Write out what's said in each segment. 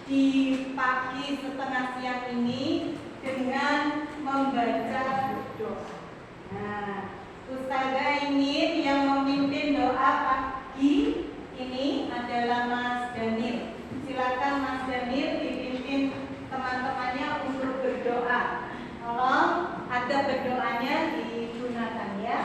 di pagi setengah siang ini dengan membaca doa. Nah, Ustazah ingin yang memimpin doa pagi ini adalah Mas Daniel. Silakan Mas Daniel dipimpin teman-temannya untuk berdoa. Tolong ada berdoanya digunakan ya.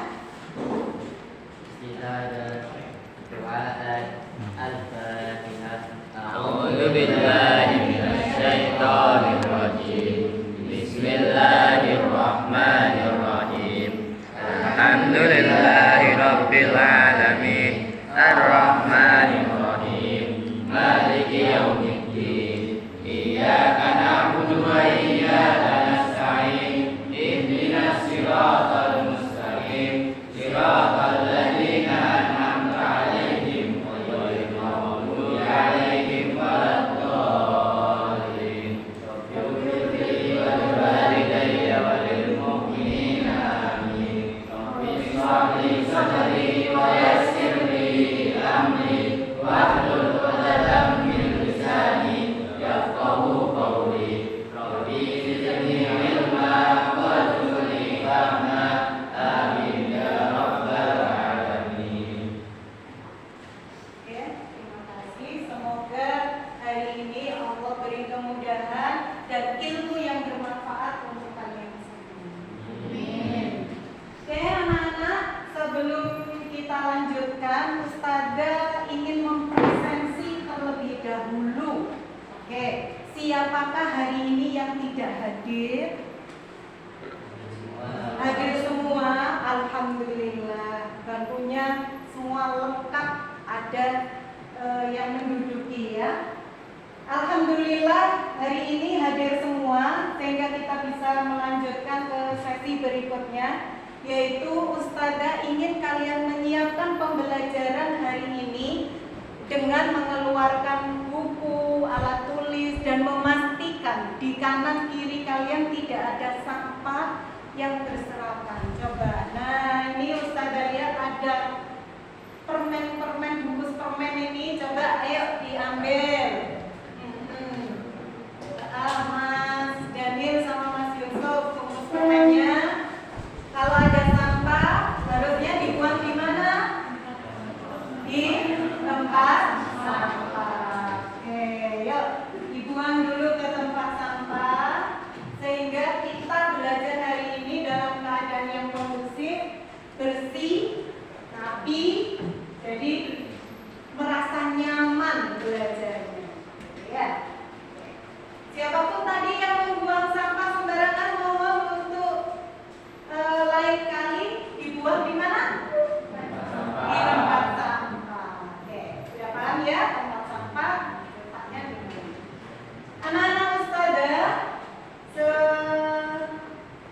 Al-Fatihah. A'udzu billahi minasyaitonir rajim. Bismillahirrahmanirrahim. Alhamdulillahi rabbil alamin. Ar-Rahmanir Rahim. Maliki yaumiddin. Iyyaka na'budu wa iyyaka nasta'in. Ihdinas siratal mustaqim. Siratal ladzina an'amta 'alaihim ghairil maghdubi 'alaihim waladdallin. Rabbil ighfir wa liwalidayya wa lil mu'minina amin. Rabbi shrah li sadri wa yassir li amri wahlul 'uqdatam min lisani yafqahu qawli. Rabbi zidni 'ilma warzuqni fahma. Amin ya rabbal alamin. Oke, terima kasih. Semoga hari ini Allah beri kemudahan dan ilmu yang bermanfaat untuk kalian semua. Amin. Oke, anak-anak, sebelum kita lanjutkan, Ustazah ingin mempresentasi terlebih dahulu. Oke, siapakah hari ini yang tidak hadir? Hadir semua, alhamdulillah. Bangkunya semua lengkap, ada yang menduduki ya. Alhamdulillah hari ini hadir semua sehingga kita bisa melanjutkan ke sesi berikutnya, yaitu Ustazah ingin kalian menyiapkan pembelajaran hari ini dengan mengeluarkan buku, alat tulis dan memastikan di kanan kiri kalian tidak ada sampah yang berserakan. Coba, nah ini Ustazah lihat ada permen-permen, bungkus permen ini, coba ayo diambil. Mas Daniel sama Mas Yusuf, bungkus permennya. Kalau ada sampah, harusnya dibuang di mana? Di tempat sampah. Oke, yuk dibuang dulu ke tempat sampah sehingga kita belajar hari ini dalam keadaan yang kondusif, bersih, rapi, jadi merasa nyaman belajarnya. Ya. Siapapun tadi yang membuang sampah sembarangan mohon untuk lain kali dibuang di mana? Di tempat sampah. Oke, sudah paham ya tempat sampah letaknya di mana? Anak-anak Ustazah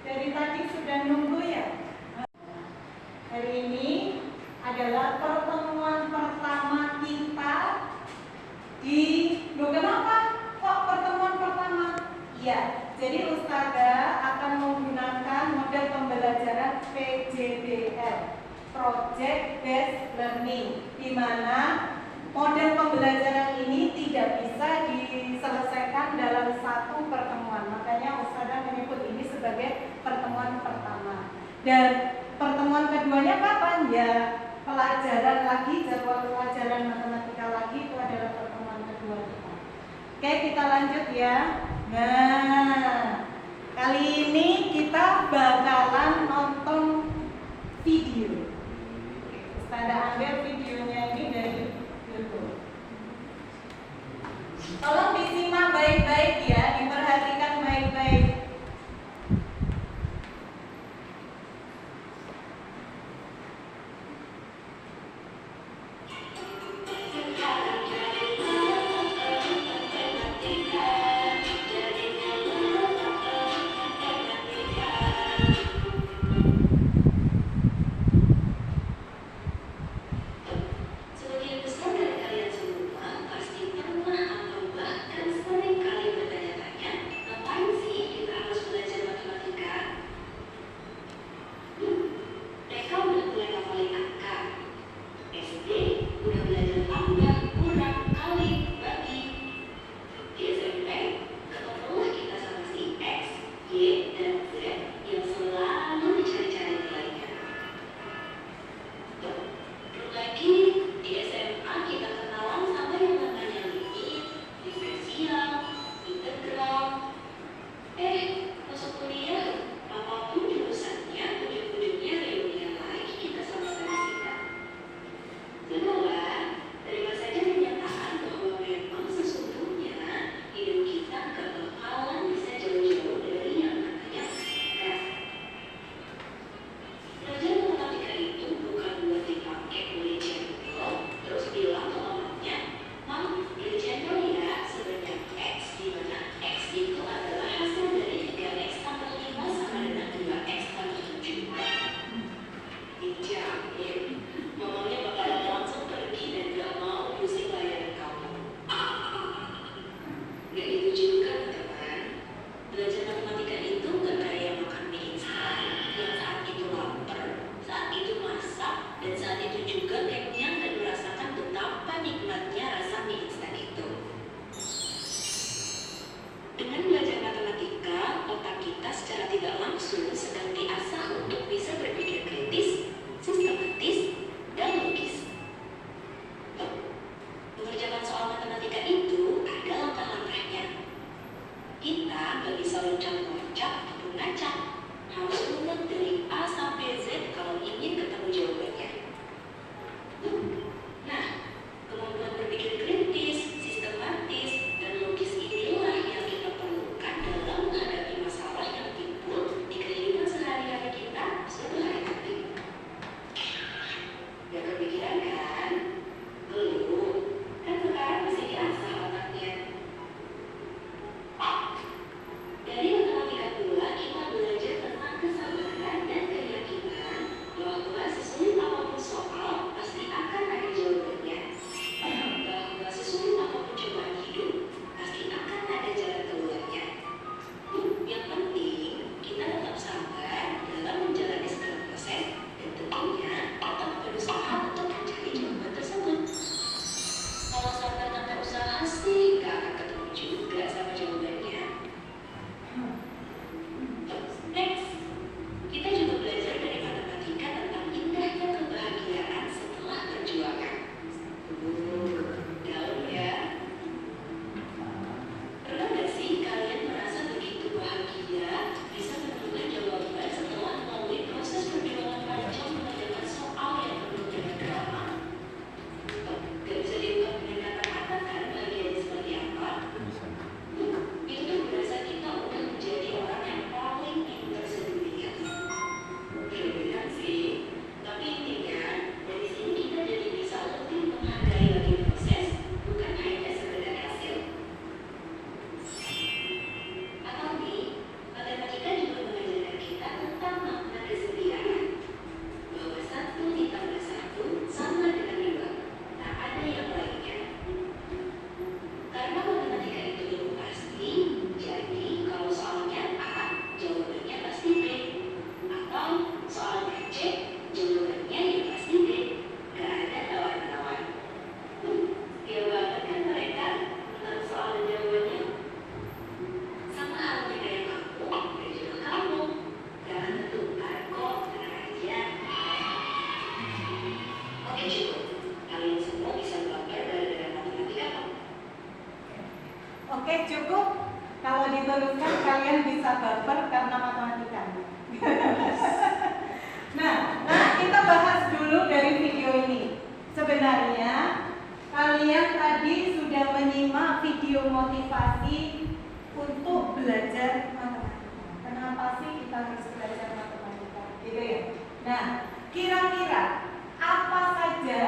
dari tadi sudah nunggu ya. Hari ini adalah pertemuan pertama kita di kenapa kok pertemuan pertama? Iya, jadi Ustazah akan menggunakan model pembelajaran PJBL, Project Based Learning, di mana model pembelajaran ini tidak bisa diselesaikan dalam satu pertemuan. Makanya Ustazah menyebut ini sebagai pertemuan pertama. Dan pertemuan keduanya kapan? Ya, pelajaran lagi, jadwal pelajaran matematika lagi, itu adalah pertemuan kedua kita. Oke, kita lanjut ya. Nah, kali ini kita bakalan nonton video. Ustazah ambil videonya ini dari YouTube. Tolong disimak baik-baik ya, diperhatikan baik-baik. Sebagian besar dari kalian Oke, cukup. Kalau diteruskan kalian bisa baper karena matematika. Nah, kita bahas dulu dari video ini. Sebenarnya kalian tadi sudah menyimak video motivasi untuk belajar matematika. Kenapa sih kita harus belajar matematika? Gitu ya. Nah, kira-kira apa saja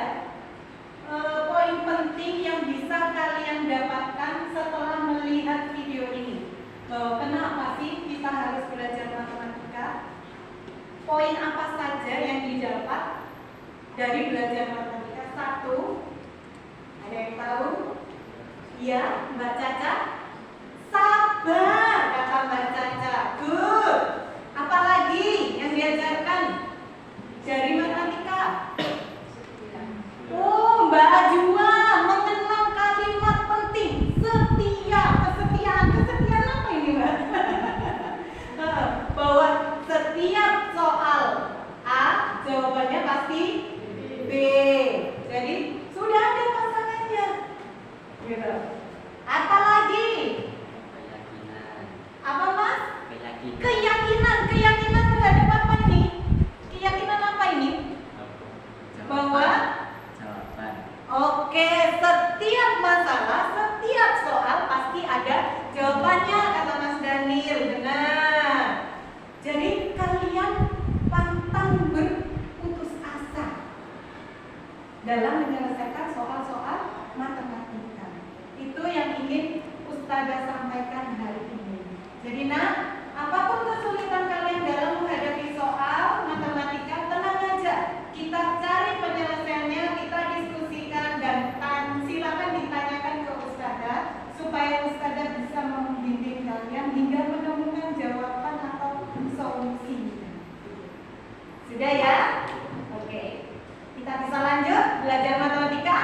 poin penting yang bisa kalian dapatkan setelah melihat video ini? Kenapa sih kita harus belajar matematika? Poin apa saja yang didapat dari belajar matematika? Satu, ada yang tahu? Iya, Mbak Caca? Sabar, kata Mbak Caca. Good. Apalagi yang diajarkan dari matematika? Oh, Mbak Ajwa mengenal kalimat penting setia. Kesetiaan apa ini, Mbak? Bahwa setiap soal A jawabannya pasti B. Jadi sudah ada pasangannya. Gitu. Apalagi? Apa, Mas? Keyakinan terhadap apa ini? Keyakinan apa ini? Bahwa oke, setiap masalah, setiap soal pasti ada jawabannya, kata Mas Daniel. Benar. Jadi kalian pantang berputus asa dalam menyelesaikan soal-soal matematika. Itu yang ingin Ustazah sampaikan hari ini. Jadi apapun kesulitan kalian dalam menghadapi soal matematika, tenang aja. Kita cari penyelesaiannya, kita diskusikan, dan silakan ditanyakan ke Ustazah supaya Ustazah bisa membimbing kalian hingga menemukan jawaban atau solusi. Sudah ya? Oke. Kita bisa lanjut belajar matematika?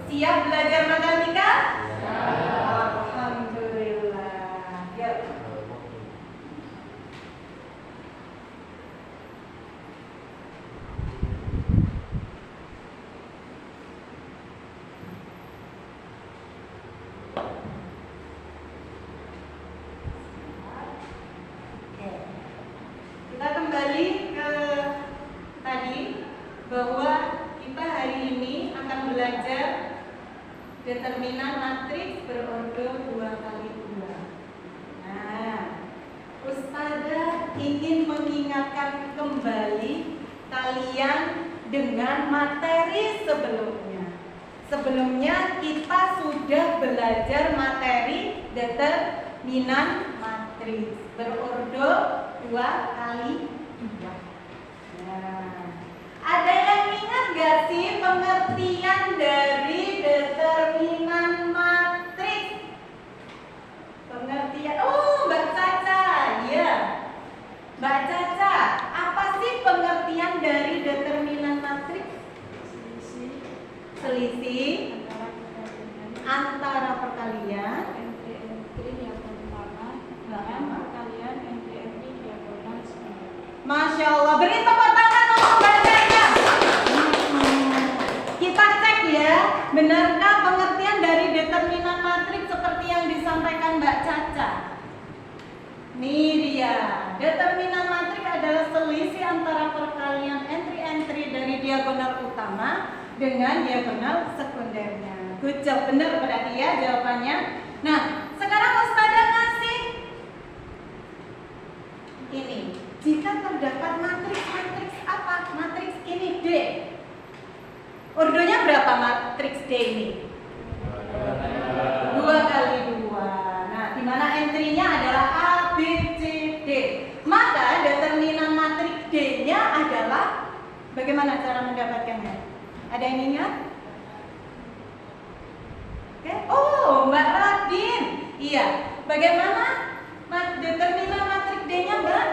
Siap belajar matematika? Alhamdulillah. Yuk. Kita kembali ke tadi bahwa kita hari ini akan belajar determinan matriks berordo 2x2. Nah, Ustazah ingin mengingatkan kembali kalian dengan materi sebelumnya. Sebelumnya kita sudah belajar materi determinan matriks berordo 2x2. Nah, ada yang ingat gak sih pengertian dari determinan matriks? Pengertian, Mbak Caca, ya. Mbak Caca, apa sih pengertian dari determinan matriks? Selisih antara perkalian Masya Allah, beri tepuk tangan untuk Mbak Caca. Kita cek ya, benarkah pengertian dari determinan matriks seperti yang disampaikan Mbak Caca? Nih dia, determinan matriks adalah selisih antara perkalian entry-entry dari diagonal utama dengan diagonal sekundernya. Good job, benar berarti ya jawabannya. Nah, sekarang Ustazah ngasih ini. Jika terdapat matriks apa? Matriks ini D. Ordonya berapa matriks D ini? 2x2. Nah, di mana entry-nya adalah A, B, C, D. Maka determinan matriks D-nya adalah bagaimana cara mendapatkannya? Ada yang ingat? Oke. Oh, Mbak Radin. Iya. Bagaimana determinan matriks D-nya, Mbak?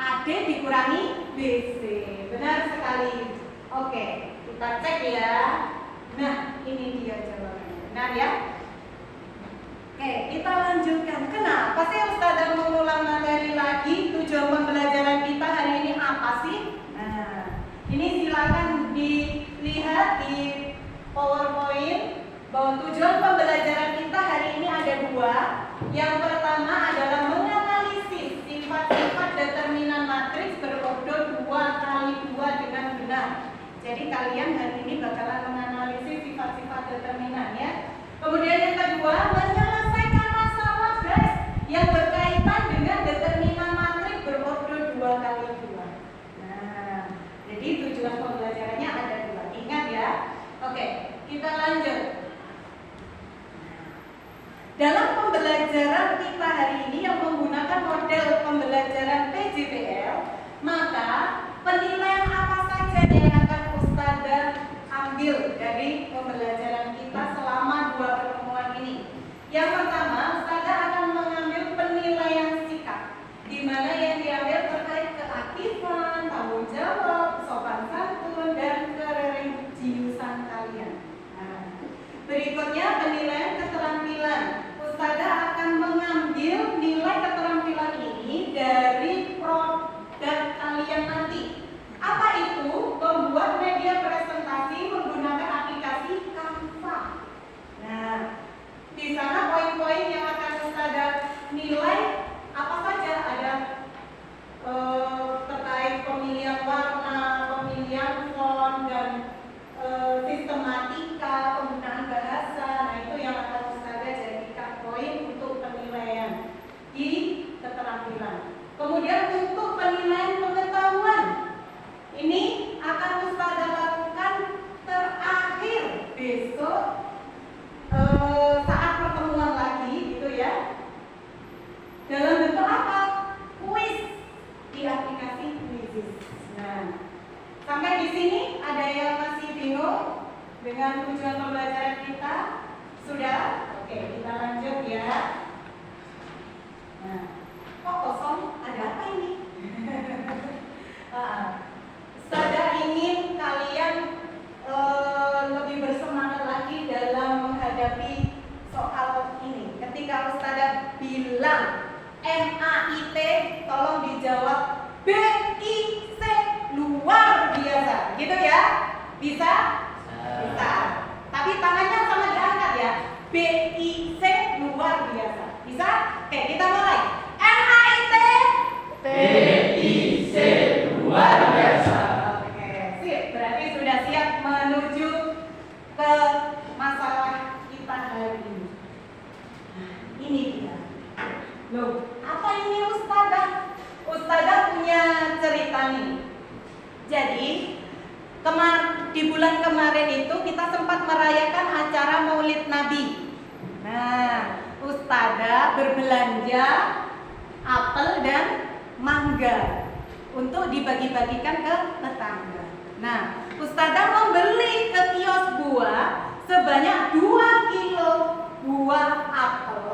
AD dikurangi BC. Benar sekali. Oke, kita cek ya. Nah, ini dia jawabannya. Benar ya? Oke, kita lanjutkan. Kenapa sih Ustazah mengulang materi lagi? Tujuan pembelajaran kita hari ini apa sih? Nah, ini silakan dilihat di PowerPoint bahwa tujuan pembelajaran kita hari ini ada dua. Yang pertama adalah menganalisis sifat-sifat determinan matriks berordo 2 kali 2 dengan benar. Jadi kalian hari ini bakalan menganalisis sifat-sifat determinan ya. Kemudian yang kedua, menyelesaikan masalah guys yang berkaitan dengan determinan matriks berordo 2 kali 2. Nah, jadi tujuan pembelajarannya ada dua. Ingat ya. Oke, kita lanjut. Dalam pembelajaran kita hari ini yang menggunakan model pembelajaran PJBL, maka penilaian apa saja yang akan Ustazah ambil dari pembelajaran kita selama 2 pertemuan ini. Yang pertama, Ustazah akan mengambil penilaian sikap, di mana yang diambil terkait keaktifan, tanggung jawab, sopan santun, dan kereligiusan kalian. Nah, berikutnya penilaian keterampilan. Ustazah akan mengambil nilai keterampilan ini dari produk kalian nanti. Apa itu? Membuat media presentasi menggunakan aplikasi Canva. Nah, di sana poin-poin yang akan Ustazah nilai apa saja? Ada terkait pemilihan warna, pemilihan font, dan sistematika, penggunaan bahasa. Nah, itu yang akan Ustazah jadikan poin untuk penilaian di keterampilan. Kemudian untuk penilaian pengetahuan, ini akan Ustazah lakukan terakhir besok saat pertemuan lagi gitu ya. Dalam bentuk apa? Kuis di aplikasi Quizizz. Nah, sampai di sini ada yang masih bingung dengan tujuan pembelajaran kita? Sudah? Oke, kita lanjut ya. Nah, kok kosong? Ada apa ini? Ustazah ingin kalian lebih bersemangat lagi dalam menghadapi soal ini. Ketika Ustazah bilang MAIT, tolong dijawab BIC luar biasa, gitu ya? Bisa? Bisa. Tapi tangannya sama diangkat ya. BIC luar biasa. Bisa? Oke, kita mulai. MAIT BIC luar biasa. Oke, sip. Berarti sudah siap menuju ke masalah kita hari ini. Nah, ini dia. Loh, apa ini Ustazah? Ustazah punya cerita nih. Jadi, di bulan kemarin itu kita sempat merayakan acara Maulid Nabi. Nah, Ustazah berbelanja apel dan mangga untuk dibagi-bagikan ke tetangga. Nah, Ustazah membeli ke kios buah sebanyak 2 kilo buah apel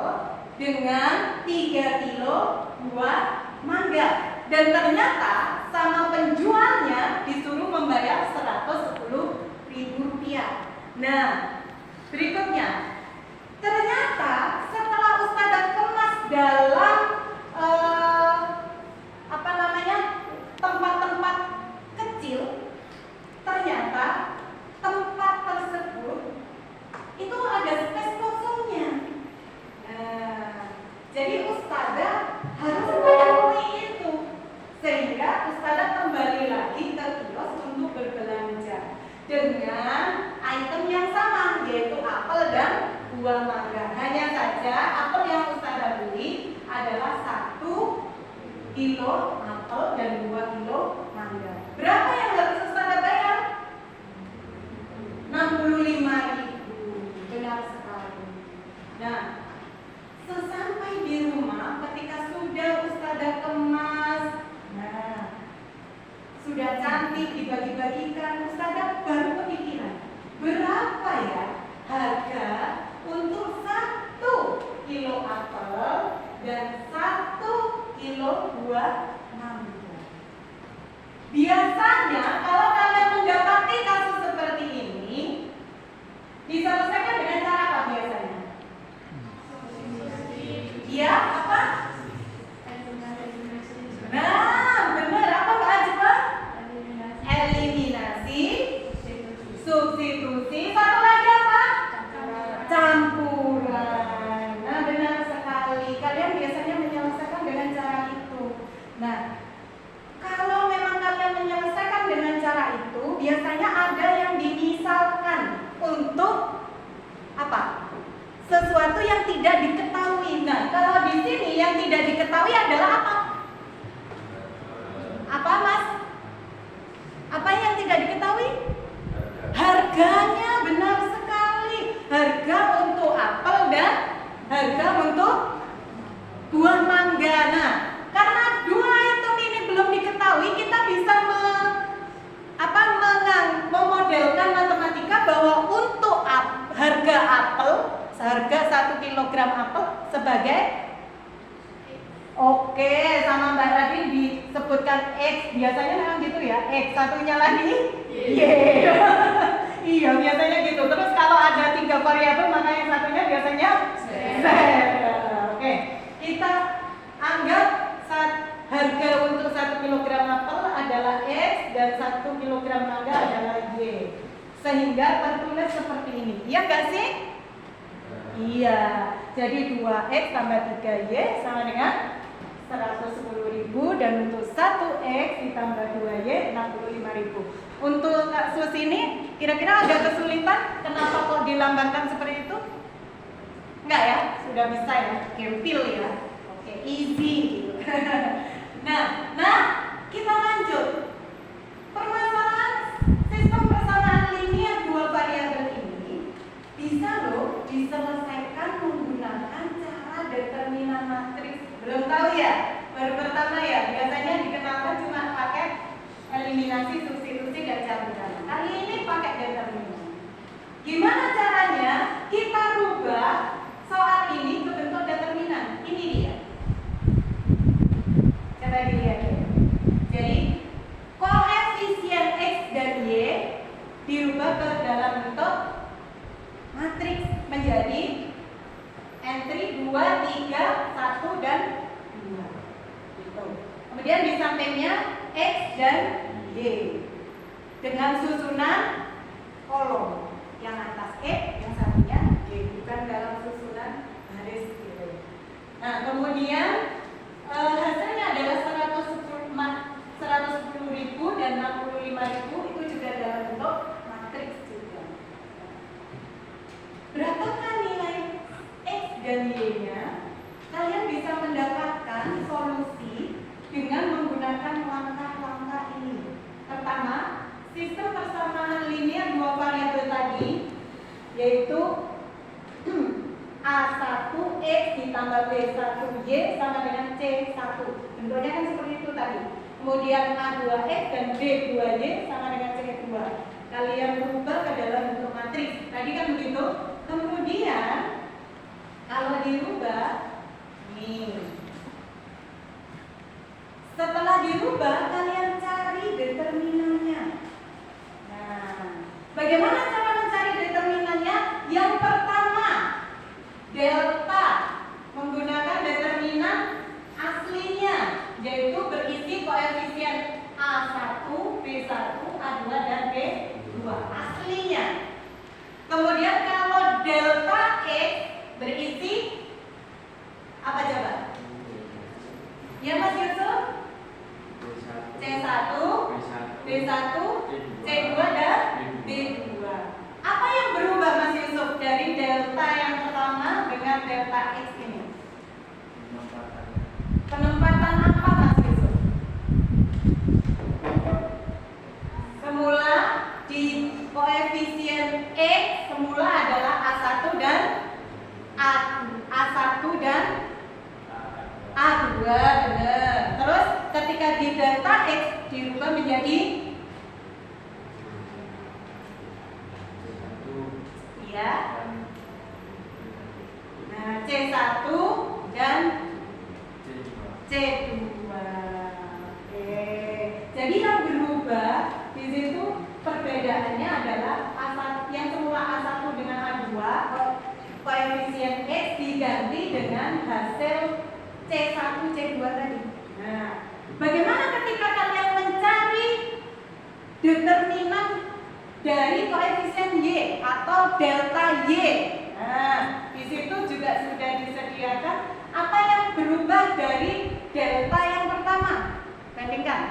dengan 3 kilo buah mangga. Dan ternyata sama penjualnya disuruh membayar Rp110.000. Nah, berikutnya, ternyata setelah Ustazah kemas dalam tempat-tempat kecil, ternyata tempat tersebut itu ada space kosongnya. Nah, jadi Ustazah harus memenuhi itu, sehingga Ustazah kembali lagi ke kios untuk berbelanja dengan item yang sama, yaitu apel dan buah mangga. Hanya saja apel yang Ustazah beli adalah 1 kilo apel dan 2 kilo mangga. Berapa yang harus Ustazah bayar? 65.000. Benar sekali. Nah, sesampai di rumah, ketika sudah Ustazah kemas, nah, sudah cantik dibagi-bagikan, Ustazah baru kepikiran, berapa ya harga untuk 1 kilo apel dan 1 kilo buah mangga. apa? Sesuatu yang tidak diketahui. Nah, kalau di sini yang tidak diketahui adalah apa? Apa, Mas? Apa yang tidak diketahui? Harganya, benar sekali. Harga untuk apel dan harga untuk buah mangga. Nah, karena dua item ini belum diketahui, kita bisa memodelkan matematika bahwa untuk harga apel, harga 1 kilogram apel sebagai oke, sama Mbak Radin disebutkan X, biasanya memang gitu ya, X, satunya lagi Y. Iya, biasanya gitu. Terus kalau ada 3 variabel, maka yang satunya biasanya Z. Oke, kita anggap harga untuk 1 kilogram apel adalah X dan 1 kilogram mangga adalah Y. Sehingga tertulis seperti ini. Iya nggak sih? Iya. Jadi 2X tambah 3Y sama dengan 110.000, dan untuk 1X ditambah 2Y 65.000. Untuk kasus ini kira-kira ada kesulitan? Kenapa kok dilambangkan seperti itu? Enggak ya? Sudah bisa ya? Gempil ya? Oke, easy gitu. Nah, kita lanjut. Permasalahan sistem persamaan linear dua variabel ini bisa loh diselesaikan menggunakan cara determinan matriks. Belum tahu ya? Baru pertama ya? Biasanya dikenalkan cuma pakai eliminasi, substitusi, dan campuran. Kali ini pakai determinan. Gimana caranya kita rubah soal ini ke bentuk determinan? Ini dia. Coba dilihat ya. Jadi koefisien X dan Y dirubah ke dalam bentuk matriks menjadi entry 2, 3, 1, dan 2 gitu. Kemudian di sampingnya X dan Y dengan susunan kolom, yang atas X, yang satunya Y, bukan dalam susunan baris gitu. Nah, kemudian hasilnya adalah 110.000 dan 65.000, itu juga dalam bentuk matriks juga. Berapakah nilai X dan Y-nya? Kalian bisa mendapatkan solusi dengan menggunakan langkah-langkah ini. Pertama, sistem persamaan linear dua variabel tadi, yaitu A1X ditambah B1Y sama dengan C1. Bentuknya kan seperti itu tadi. Kemudian A2X dan B2Y sama dengan C2. Kalian rubah ke dalam bentuk matriks. Tadi kan begitu. Kemudian kalau dirubah, nih. Setelah dirubah, kalian cari determinannya. Nah, bagaimana cara mencari determinannya? Yang pertama, delta, menggunakan determinan aslinya, yaitu berisi koefisien A1, B1, A2, dan B2 aslinya. Kemudian kalau delta X berisi apa coba? Ya Mas Yusuf? C1, B1, C2, dan B2. Apa yang berubah Mas Yusuf dari delta yang pertama dengan delta X ini? Penempatan apa Mas Yusuf? Semula di koefisien X semula adalah A1 dan A1 dan A2, benar. Terus ketika di delta X dirubah menjadi ya. Nah, C1 dan C2. Oke. Jadi yang berubah di situ perbedaannya adalah yang semula A1 dengan A2, koefisien X diganti dengan hasil C1, C2 tadi. Nah, bagaimana ketika kalian mencari determinan dari koefisien Y atau delta Y? Nah, di situ juga sudah disediakan apa yang berubah dari delta yang pertama. Bandingkan.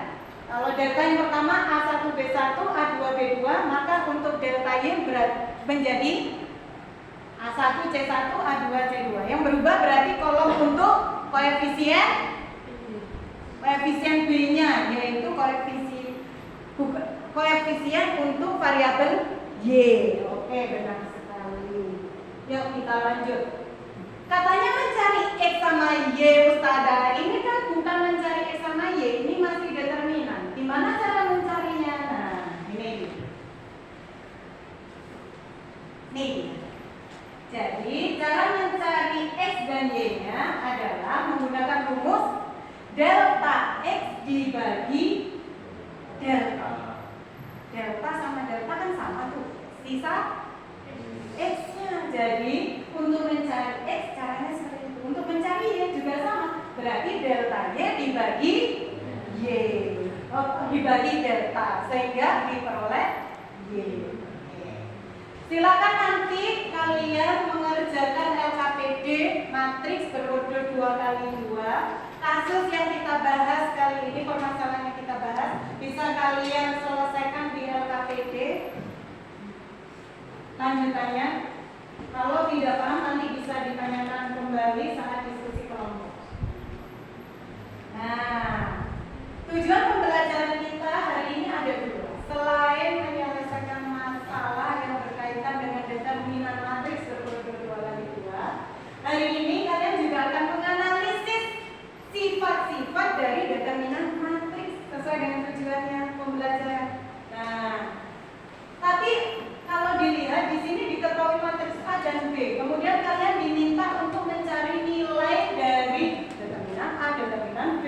Kalau delta yang pertama A1 B1, A2 B2, maka untuk delta Y menjadi A1 A1 C1 A2 C2. Yang berubah berarti kolom untuk koefisien B-nya, yaitu koefisien untuk variabel Y. Oke, benar sekali. Yuk kita lanjut. Katanya mencari X sama Y, Ustazah. Ini kan bukan mencari X sama Y, ini masih determinan. Gimana cara mencarinya? Nah, ini. Nih. Jadi, cara mencari X dan Y-nya adalah menggunakan rumus delta X dibagi delta. Delta sama delta kan sama tuh. Sisa X-nya. Jadi untuk mencari X caranya seperti itu. Untuk mencari Y juga sama. Berarti delta Y dibagi Y. Dibagi delta sehingga diperoleh Y. Silakan nanti kalian mengerjakan LKPD matriks berorder 2x2. Kasus yang kita bahas kali ini, permasalahan yang kita bahas, bisa kalian selesaikan di LKPD. Lanjutannya, kalau tidak paham nanti bisa ditanyakan kembali saat diskusi kelompok. Nah, tujuan pembelajaran kita hari ini ada dua. Selain menyelesaikan masalah yang berkaitan dengan determinan matriks berorder 2x2, hari ini kalian juga akan menganalisis sifat-sifat dari determinan matriks sesuai dengan tujuannya pembelajaran. Nah, tapi kalau dilihat di sini diketahui matriks A dan B, kemudian kalian diminta untuk mencari nilai dari determinan A, determinan B,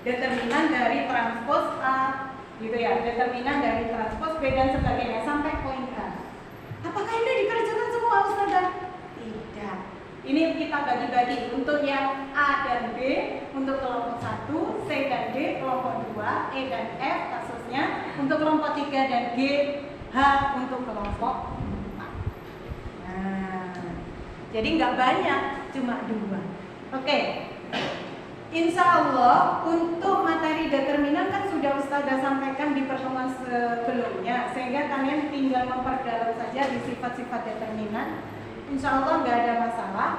determinan dari transpos A, gitu ya, determinan dari transpos B dan sebagainya sampai poin K. Apakah ini dikerjakan semua, Ustazah? Tidak. Ini kita bagi-bagi untuk yang A dan B untuk kelompok 1, C dan D kelompok 2, E dan F kasusnya untuk kelompok 3 dan G, H untuk kelompok 4. Nah, jadi nggak banyak, cuma 2. Oke. Insya Allah untuk materi determinan kan sudah Ustazah sampaikan di pertemuan sebelumnya, sehingga kalian tinggal memperdalam saja di sifat-sifat determinan. Insya Allah nggak ada masalah.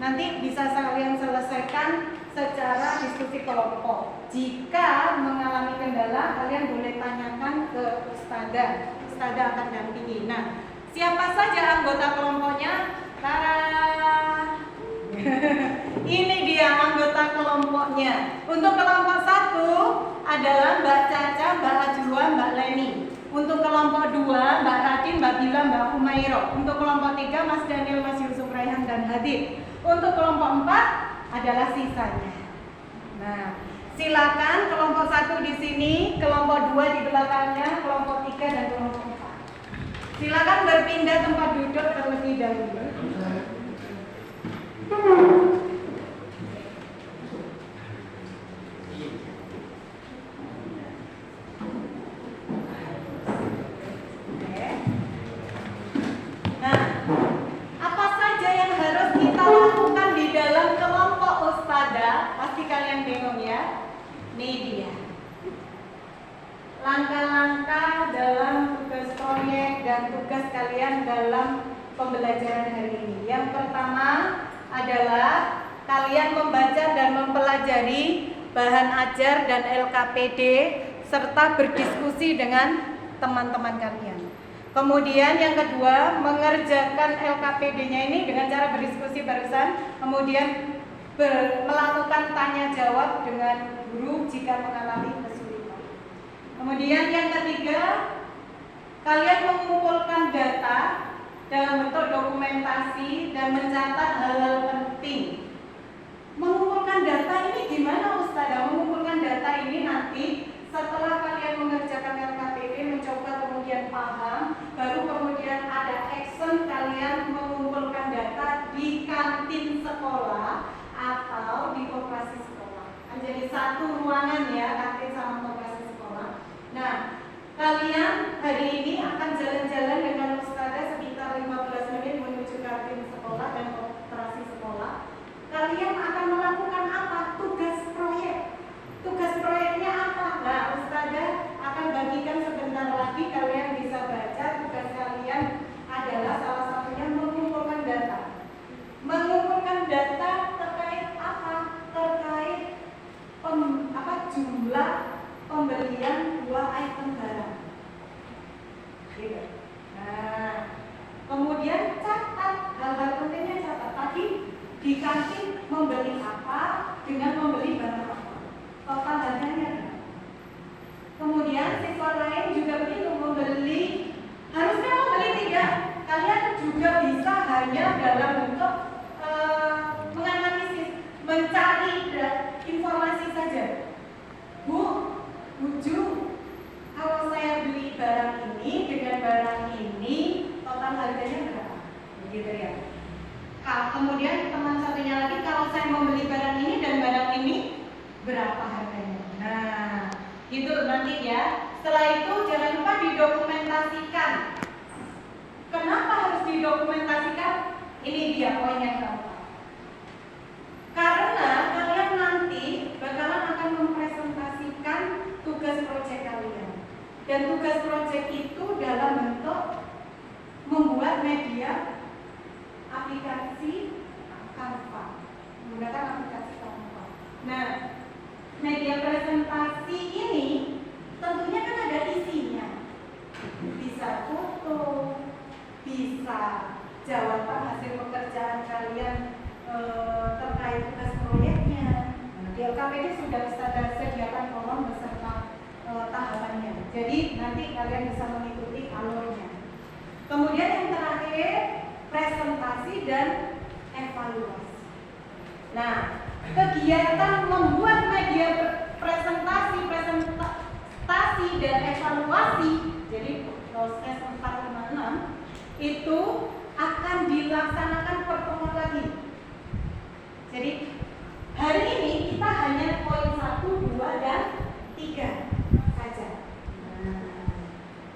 Nanti bisa kalian selesaikan secara diskusi kelompok. Jika mengalami kendala, kalian boleh tanyakan ke Ustazah. Ustazah akan dampingi. Nah, siapa saja anggota kelompoknya? Tara. Ini dia anggota kelompoknya. Untuk kelompok 1 adalah Mbak Caca, Mbak Ajwa, Mbak Leni. Untuk kelompok 2, Mbak Radin, Mbak Bila, Mbak Humairo. Untuk kelompok 3, Mas Daniel, Mas Yusuf Raihan dan Hadid. Untuk kelompok 4 adalah sisanya. Nah, silakan kelompok 1 di sini, kelompok 2 di belakangnya, kelompok 3 dan kelompok 4. Silakan berpindah tempat duduk terlebih dahulu. Ini dia langkah-langkah dalam tugas proyek dan tugas kalian dalam pembelajaran hari ini. Yang pertama adalah kalian membaca dan mempelajari bahan ajar dan LKPD serta berdiskusi dengan teman-teman kalian. Kemudian yang kedua, mengerjakan LKPD-nya ini dengan cara berdiskusi barusan, kemudian melakukan tanya jawab dengan guru jika mengalami kesulitan. Kemudian yang ketiga, kalian mengumpulkan data dalam bentuk dokumentasi dan mencatat hal-hal penting. Mengumpulkan data ini gimana, Ustazah? Mengumpulkan data ini nanti setelah kalian mengerjakan LKPD, mencoba kemudian paham, baru kemudian ada action kalian mengumpulkan data di kantin sekolah atau di koperasi sekolah. Jadi satu ruangan ya, kantin sama koperasi sekolah. Nah, kalian hari ini akan jalan-jalan dengan Ustazah sekitar 15 menit menuju kantin sekolah dan koperasi sekolah. Kalian akan melakukan apa? Tugas proyek. Tugas proyeknya apa? Nah, Ustazah akan bagikan sebentar lagi, kalian bisa baca. Tugas kalian adalah salah satunya mengumpulkan data Nah, kemudian catat hal-hal pentingnya, catat tadi di kantin membeli apa dengan membeli barang apa, total harganya. Kemudian siswa lain juga begitu, membeli, harusnya membeli tidak, kalian juga bisa hanya dalam bentuk menganalisis, mencari informasi saja. Bu, kalau saya beli barang ini dengan barang ini total harganya berapa? Begitu ya. Kemudian teman satunya lagi, kalau saya membeli barang ini dan barang ini berapa harganya? Nah, gitu nanti ya. Setelah itu jangan lupa didokumentasikan. Kenapa harus didokumentasikan? Ini dia poin yang keempat. Karena kalian nanti bakalan akan mempresentasikan tugas proyek kalian. Dan tugas proyek itu dalam bentuk membuat media aplikasi Canva, menggunakan aplikasi Canva. Nah, media presentasi ini tentunya kan ada isinya. Bisa foto, bisa jawaban hasil pekerjaan kalian terkait tugas proyeknya. Di LKPD sudah sediakan kolom beserta tahapannya. Jadi nanti kalian bisa mengikuti alurnya. Kemudian yang terakhir, presentasi dan evaluasi. Nah, kegiatan membuat media presentasi dan evaluasi, jadi proses 4, 5, 6 itu akan dilaksanakan pertemuan lagi. Jadi hari ini kita hanya poin 1, 2, dan 3 saja.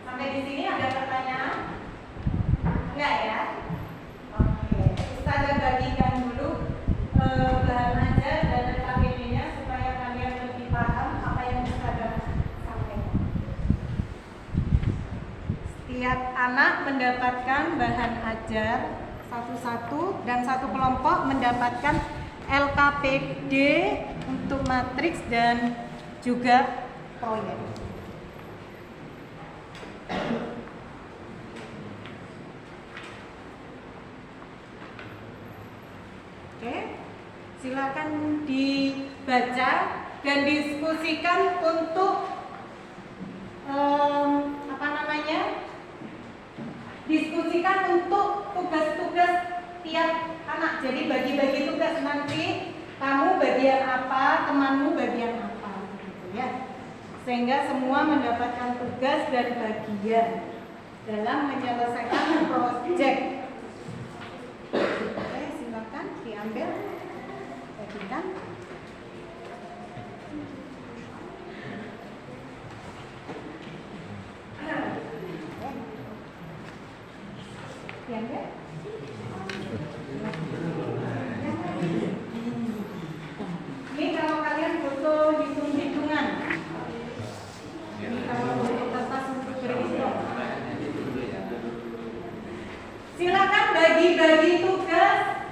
Sampai di sini ada pertanyaan? Enggak ya? Oke, Ustazah bagikan dulu bahan ajar dan LKPD-nya supaya kalian lebih paham apa yang Ustazah sampaikan. Setiap anak mendapatkan bahan ajar satu-satu dan satu kelompok mendapatkan LKPD untuk matriks dan juga proyek. Oke, silakan dibaca dan diskusikan untuk diskusikan untuk tugas-tugas tiap anak. Jadi bagi-bagi tugas, nanti kamu bagian apa, temanmu bagian apa, gitu ya. Sehingga semua mendapatkan tugas dan bagian dalam menyelesaikan proyek. Oke, silakan diambil, bagikan. Diambil. Ini kalau kalian butuh hitung-hitungan. Ini kalau butuh kertas untuk berhitung. Silakan bagi-bagi tugas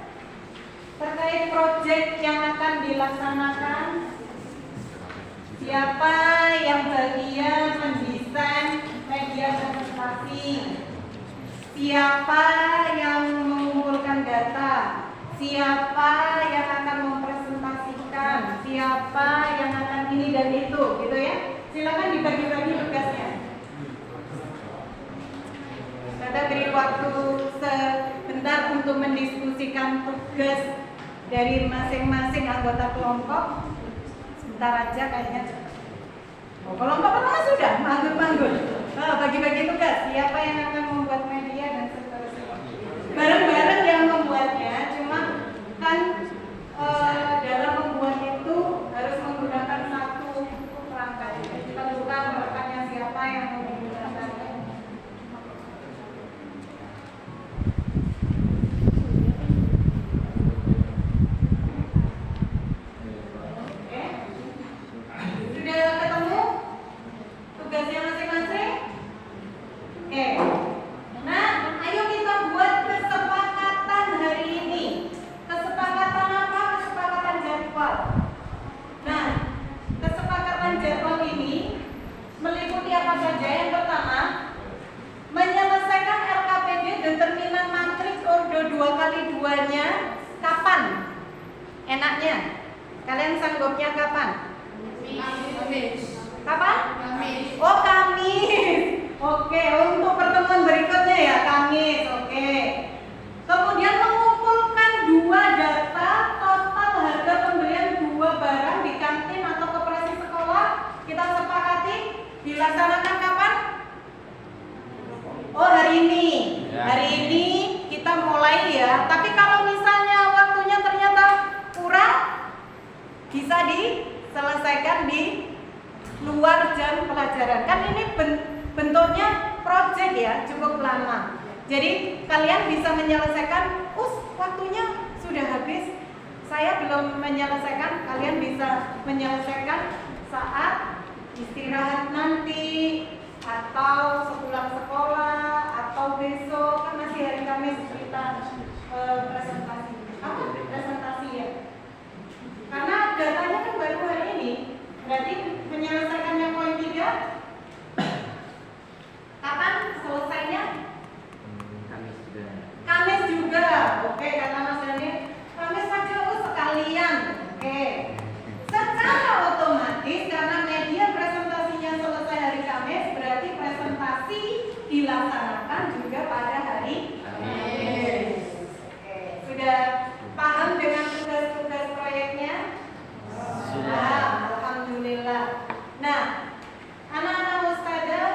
terkait proyek yang akan dilaksanakan. Siapa yang bagian mendesain media presentasi? Siapa yang mengumpulkan data? Siapa yang akan mempresentasikan? Siapa yang akan ini dan itu, gitu ya? Silakan dibagi-bagi tugasnya. Kita beri waktu sebentar untuk mendiskusikan tugas dari masing-masing anggota kelompok. Sebentar aja kayaknya. Oh, kelompok pertama sudah manggut-manggut. Bagi-bagi tugas. Siapa yang akan membuat media dan seterusnya. Bareng-bareng yang membuatnya, cuma kan dalam membuat itu harus menggunakan satu perangkat. Kita buka perangkatnya siapa yang menggunakannya. Oke. Sudah ketemu tugasnya masing-masing? Oke. 2-nya kapan? Enaknya? Kalian sanggupnya kapan? Kapan? Oh, Kamis. Oke, untuk pertemuan berikutnya ya, Kamis. Oke. Kemudian mengumpulkan 2 data total harga pembelian 2 barang di kantin atau koperasi sekolah. Kita sepakati dilaksanakan kapan? Oh, hari ini. Hari ini kita mulai ya. Tapi kalau misalnya waktunya ternyata kurang, bisa diselesaikan di luar jam pelajaran. Kan ini bentuknya project ya, cukup lama. Jadi kalian bisa menyelesaikan, waktunya sudah habis, saya belum menyelesaikan, kalian bisa menyelesaikan saat istirahat nanti, atau sepulang sekolah, atau besok, kan masih hari Kamis kita presentasi. Apa? Presentasi ya. Karena datanya kan baru hari ini, berarti menyelesaikannya poin 3 kapan selesainya? Kamis juga. Oke, kata Mas Dani, Kamis saja sekalian. Oke. Secara otomatis karena media presentasinya selesai hari Kamis, berarti presentasi dilaksanakan juga pada hari Kamis. Oke. Sudah paham dengan tugas-tugas proyeknya? Sudah. Alhamdulillah. Nah, anak-anak Ustadzah,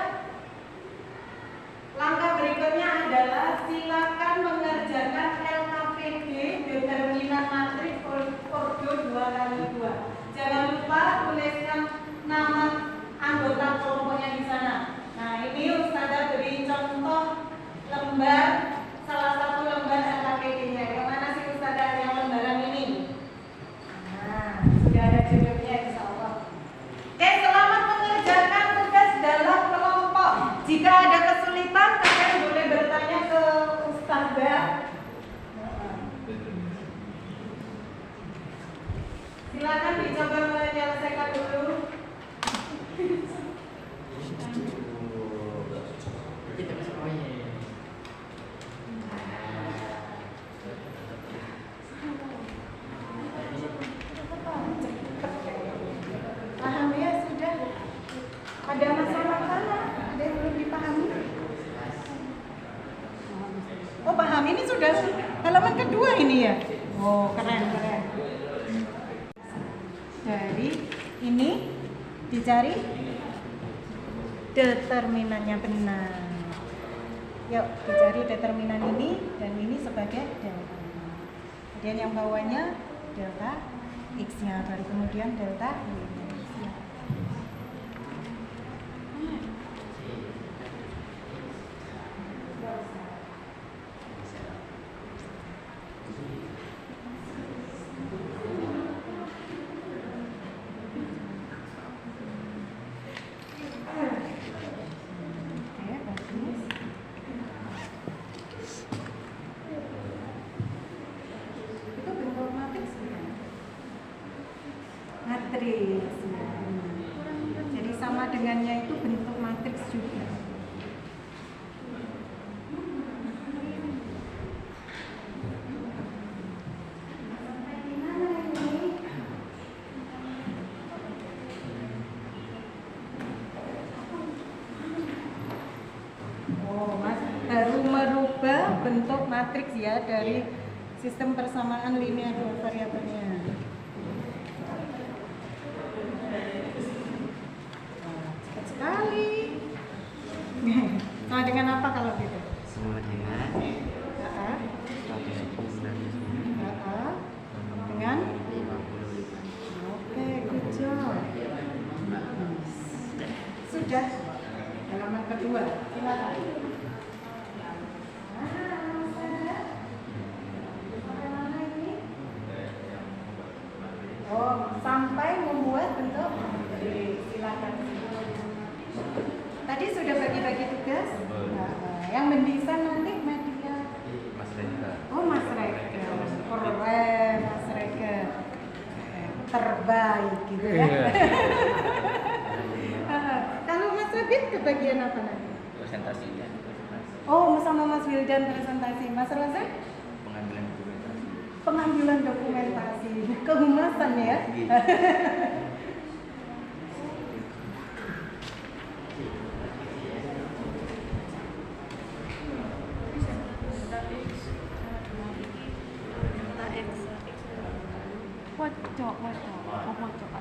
langkah berikutnya adalah silakan mengerjakan LKPD determinan matriks Ordo 2x2. Jangan lupa tuliskan nama anggota kelompoknya di sana. Nah, ini Ustadzah beri contoh lembar, salah satu lembar LKPD-nya. Yang mana sih Ustadzah yang lembaran ini? Nah, sudah ada judulnya insya Allah. Oke, selamat mengerjakan tugas dalam kelompok. Jika ada kesulitan, kalian boleh bertanya ke Ustadzah. Silakan dicoba menyelesaikan dulu. Paham ya sudah? Ada masalah sana? Ada yang belum dipahami? Oh, paham. Ini sudah halaman kedua ini ya? Oh, keren. Jadi ini dicari determinannya benar. Yuk dicari determinan ini dan ini sebagai delta. Kemudian yang bawahnya delta x-nya, baru kemudian delta y-nya. Matriks. Jadi sama dengannya itu bentuk matriks juga. Oh, Mas baru merubah bentuk matriks ya dari sistem persamaan linear dua variabelnya. Sekali. Sama dengan apa kalau gitu? Sama dengan 110 dengan 55. oke, good job. Sudah halaman kedua. Silakan. Oh, sampai membuat bentuk. Silakan. Tadi sudah bagi-bagi tugas. Yang mendesain nanti media. Mas Reka. Oh, Mas Reka. Keren, Mas Reka. Terbaik gitu ya. Kalau Mas Rabit kebagian apa nanti? Presentasinya. Oh, sama Mas Wildan presentasi. Mas Rosa? Pengambilan dokumentasi. pengambilan dokumentasi, kehumasan ya. Pojok, Pak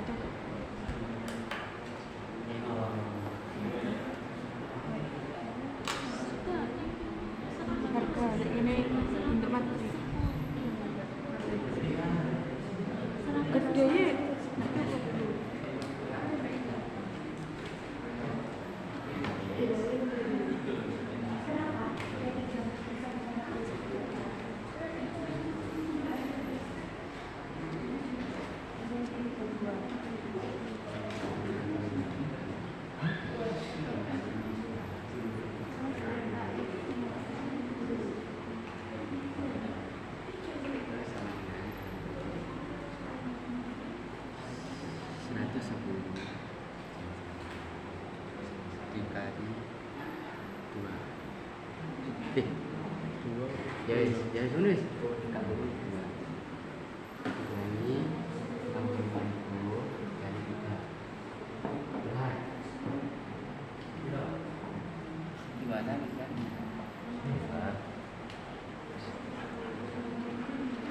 Jok. Harga ini untuk materi. Gede ya. Dikali 2. Jangan tulis. Kali 2. Ini 60 kali 3. Benar. Gimana bisa?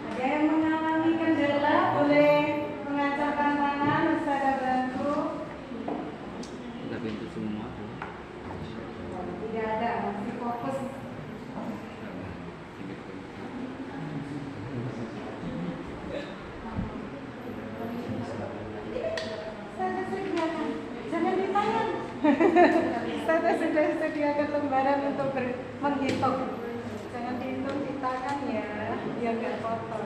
Ada yang mengalami kendala boleh mengacungkan tangan, Ustazah bantu. Udah pintu semua. Tidak ada, masih fokus. Saya sediakan, jangan ditangan. Saya sudah sediakan lembaran untuk menghitung. Jangan dihitung di tangan ya, biar nggak kotor.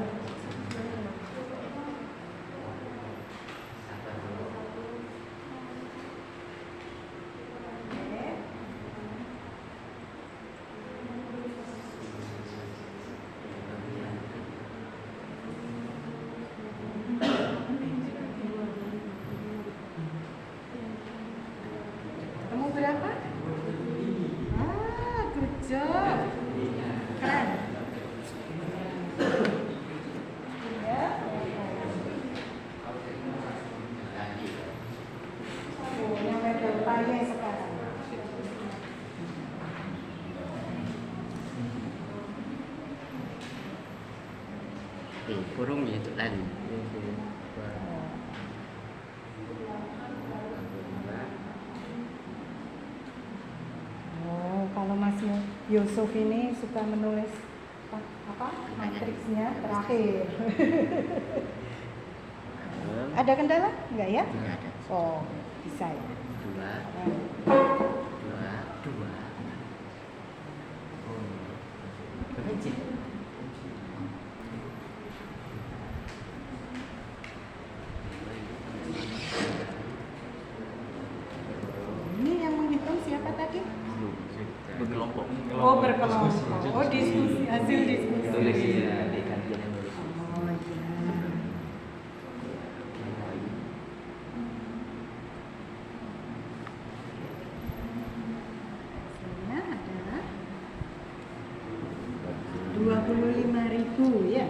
Kamu berapa? Good job. Keren. Ya. Nyampe deltanya sekarang. Kurung itu tadi. Oh, kalau Mas Yusuf ini suka menulis apa? Matriksnya terakhir. Ada kendala? Enggak ya? Tidak ada. Oh, bisa ya. 2 2 2. Kecil. Ini yang menghitung siapa tadi? Berkelompok. Oh, berkelompok. Oh, diskusi, hasil diskusi. Tulisnya di kajian yang nulis. Oh, iya. Hasilnya adalah 25.000 ya.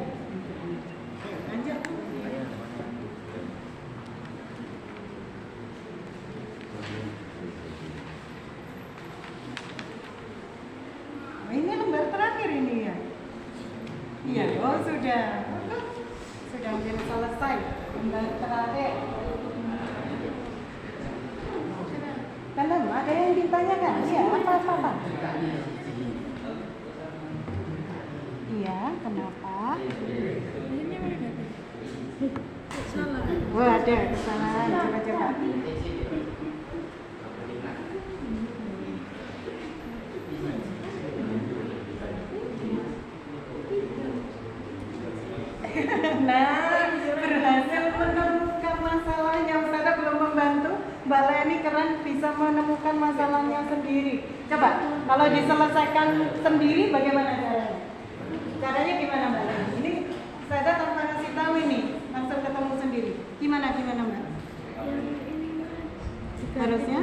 Lanjut. Oh, ini lembar terakhir ini ya. Iya, oh sudah. Sudah hampir selesai lembar terakhir. Dalam ada yang ditanyakan? Iya, apa? Iya, kenapa? Salah. Wah, ada kesalahan. Coba. Nah, berhasil menemukan masalahnya. Ustazah belum membantu. Mbak Leni keren bisa menemukan masalahnya sendiri. Coba, kalau diselesaikan sendiri bagaimana caranya? Caranya gimana Mbak Leni? Ini Ustazah tanpa ngasih tahu ini, langsung ketemu sendiri. Gimana Mbak? Harusnya?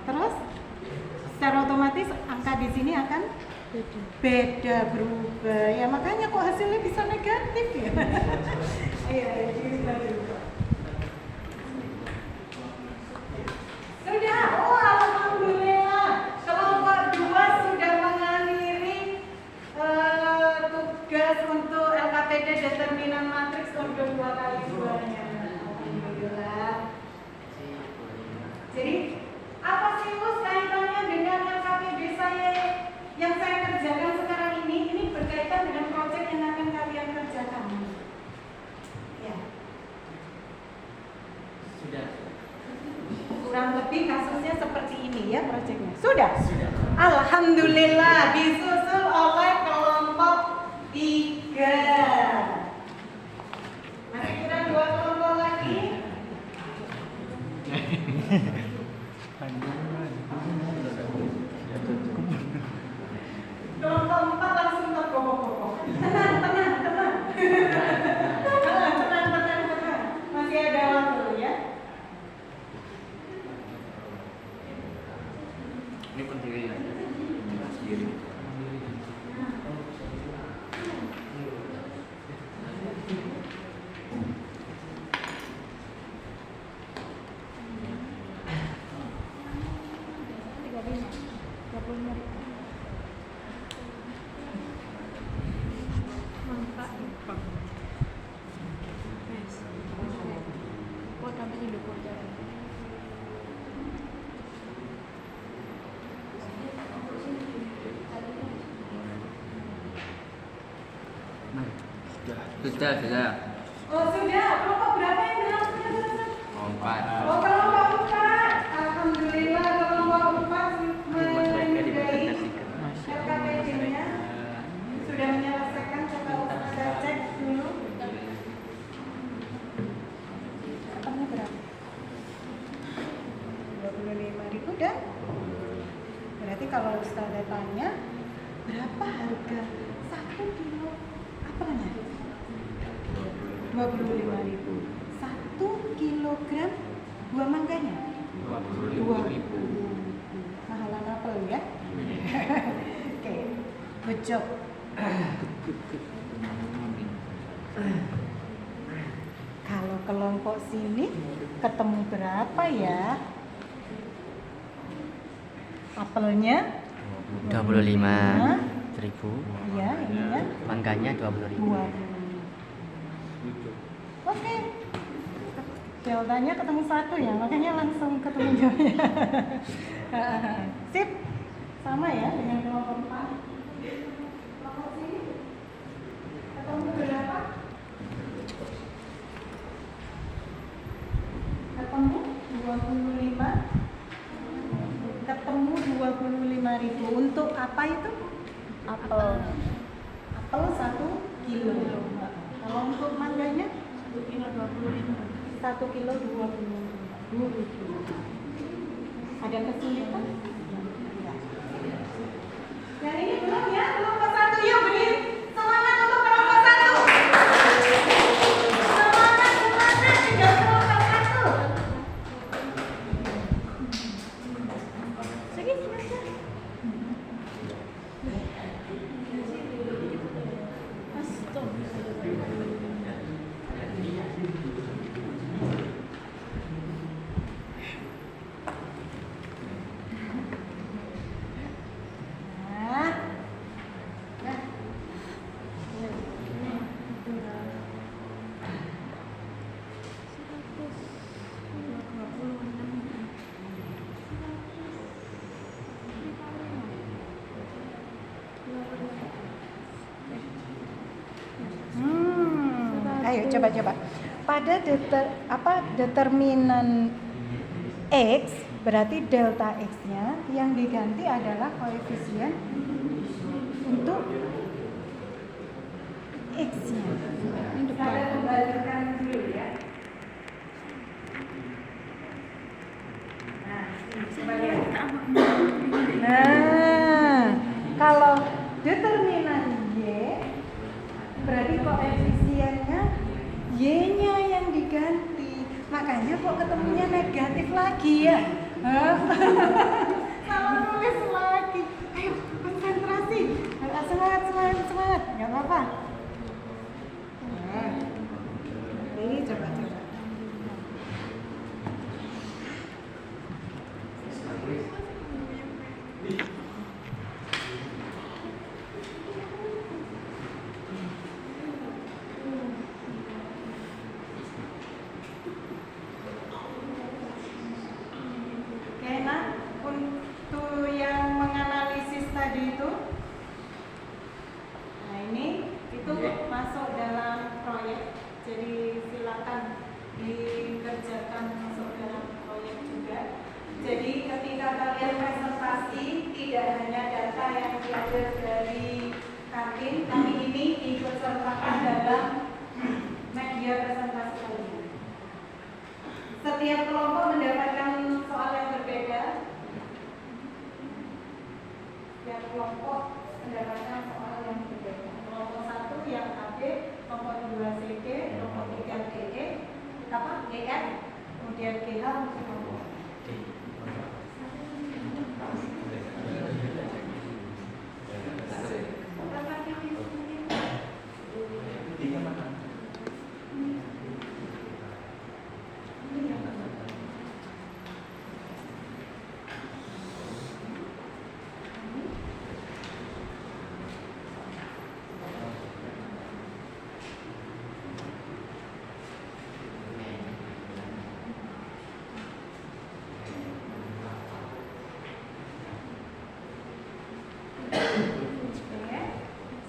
Terus secara otomatis angka di sini akan Beda, berubah. Ya makanya kok hasilnya bisa negatif ya. Ayo, kita dulu. Sudah, oh alhamdulillah. Kelompok 2 sudah mengakhiri tugas untuk LKPD determinan matriks ordo 2x2-nya. Alhamdulillah. Jadi, apa sih Us kaitannya dengan LKPD saya yang saya kerjakan sekarang ini? Ini berkaitan dengan proyek yang akan kalian kerjakan. Ya. Sudah. Kurang lebih kasusnya seperti ini ya proyeknya. Sudah? Sudah. Alhamdulillah disusul oleh kelompok 3. Masih kurang 2 kelompok lagi. Kelompok 4 langsung tergobok-gobok. Tenang. Tenang. Masih ada waktu ya. Ini penting ya. Sendiri. Sudah. Oh sudah, kelompok berapa yang bilang sudah? Empat. Oh kelompok 4. Alhamdulillah kelompok 4 menyudahi LKPD-nya. Sudah menyelesaikan, coba kita cek dulu. Katanya berapa? 25.000 dan berarti kalau Ustazah tanya berapa harga 1 kilo apelnya? 25.000. 1 kilogram buah mangganya? 20.000. Mahalan apel ya? Oke, good job. Kalau kelompok sini ketemu berapa ya? Apelnya 25.000. Iya, ininya Mangganya 20.000. 20. Oke. Deltanya ketemu 1 ya, makanya langsung ketemu jawabnya. Sip. Sama ya dengan kelompok 4. Kelompok sini ketemu berapa? Ketemu 25. Ketemu 25.000. Untuk apa itu? Apel. Apel 1 kilo. Kalau untuk mangganya 1 kilo 20.000. 1 kilo 20.000. Ada kesulitan? Enggak. Yang ini belum ya, kelompok 1 yuk beri semangat untuk kelompok 1. Semangat juga kelompok 1. Segini aja. Ayo coba. Pada determinan X berarti delta X-nya yang diganti adalah koefisien untuk X-nya. Ini kita kembalikan dulu ya. Nah, kalau determinan Y berarti koefisiennya Y-nya yang diganti. Makanya kok ketemunya negatif lagi ya? Salah nulis lagi. Ayo konsentrasi. semangat. Nggak apa-apa. Nah, ini coba. Oke, nah untuk yang menganalisis tadi itu, nah ini itu masuk dalam proyek, jadi silakan dikerjakan masuk dalam proyek juga. Jadi ketika kalian presentasi, tidak hanya data yang diambil dari kantin, tapi ini diikutsertakan dalam media presentasi kalian. Setiap kelompok mendapatkan soal yang berbeda. Setiap kelompok mendapatkan soal yang berbeda. Kelompok 1 yang AB, kelompok 2 CD, kelompok 3 DE, GF, kemudian GH untuk kelompok D.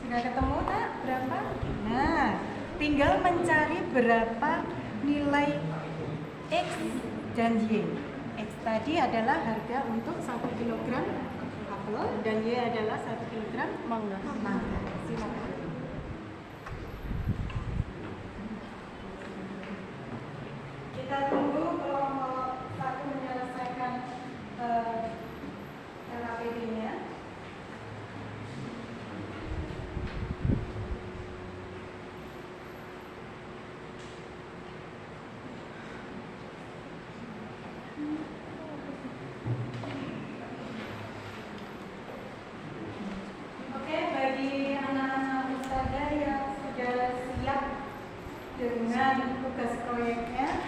Sudah ketemu tak? Berapa? Nah, tinggal mencari berapa nilai X dan Y. X tadi adalah harga untuk 1 kg apel dan Y adalah 1 kg mangga. Silakan. Kita tunggu kelompok 1 menyelesaikan LAPD-nya. Oke, bagi anak-anak ustazah yang sudah siap dengan tugas proyeknya,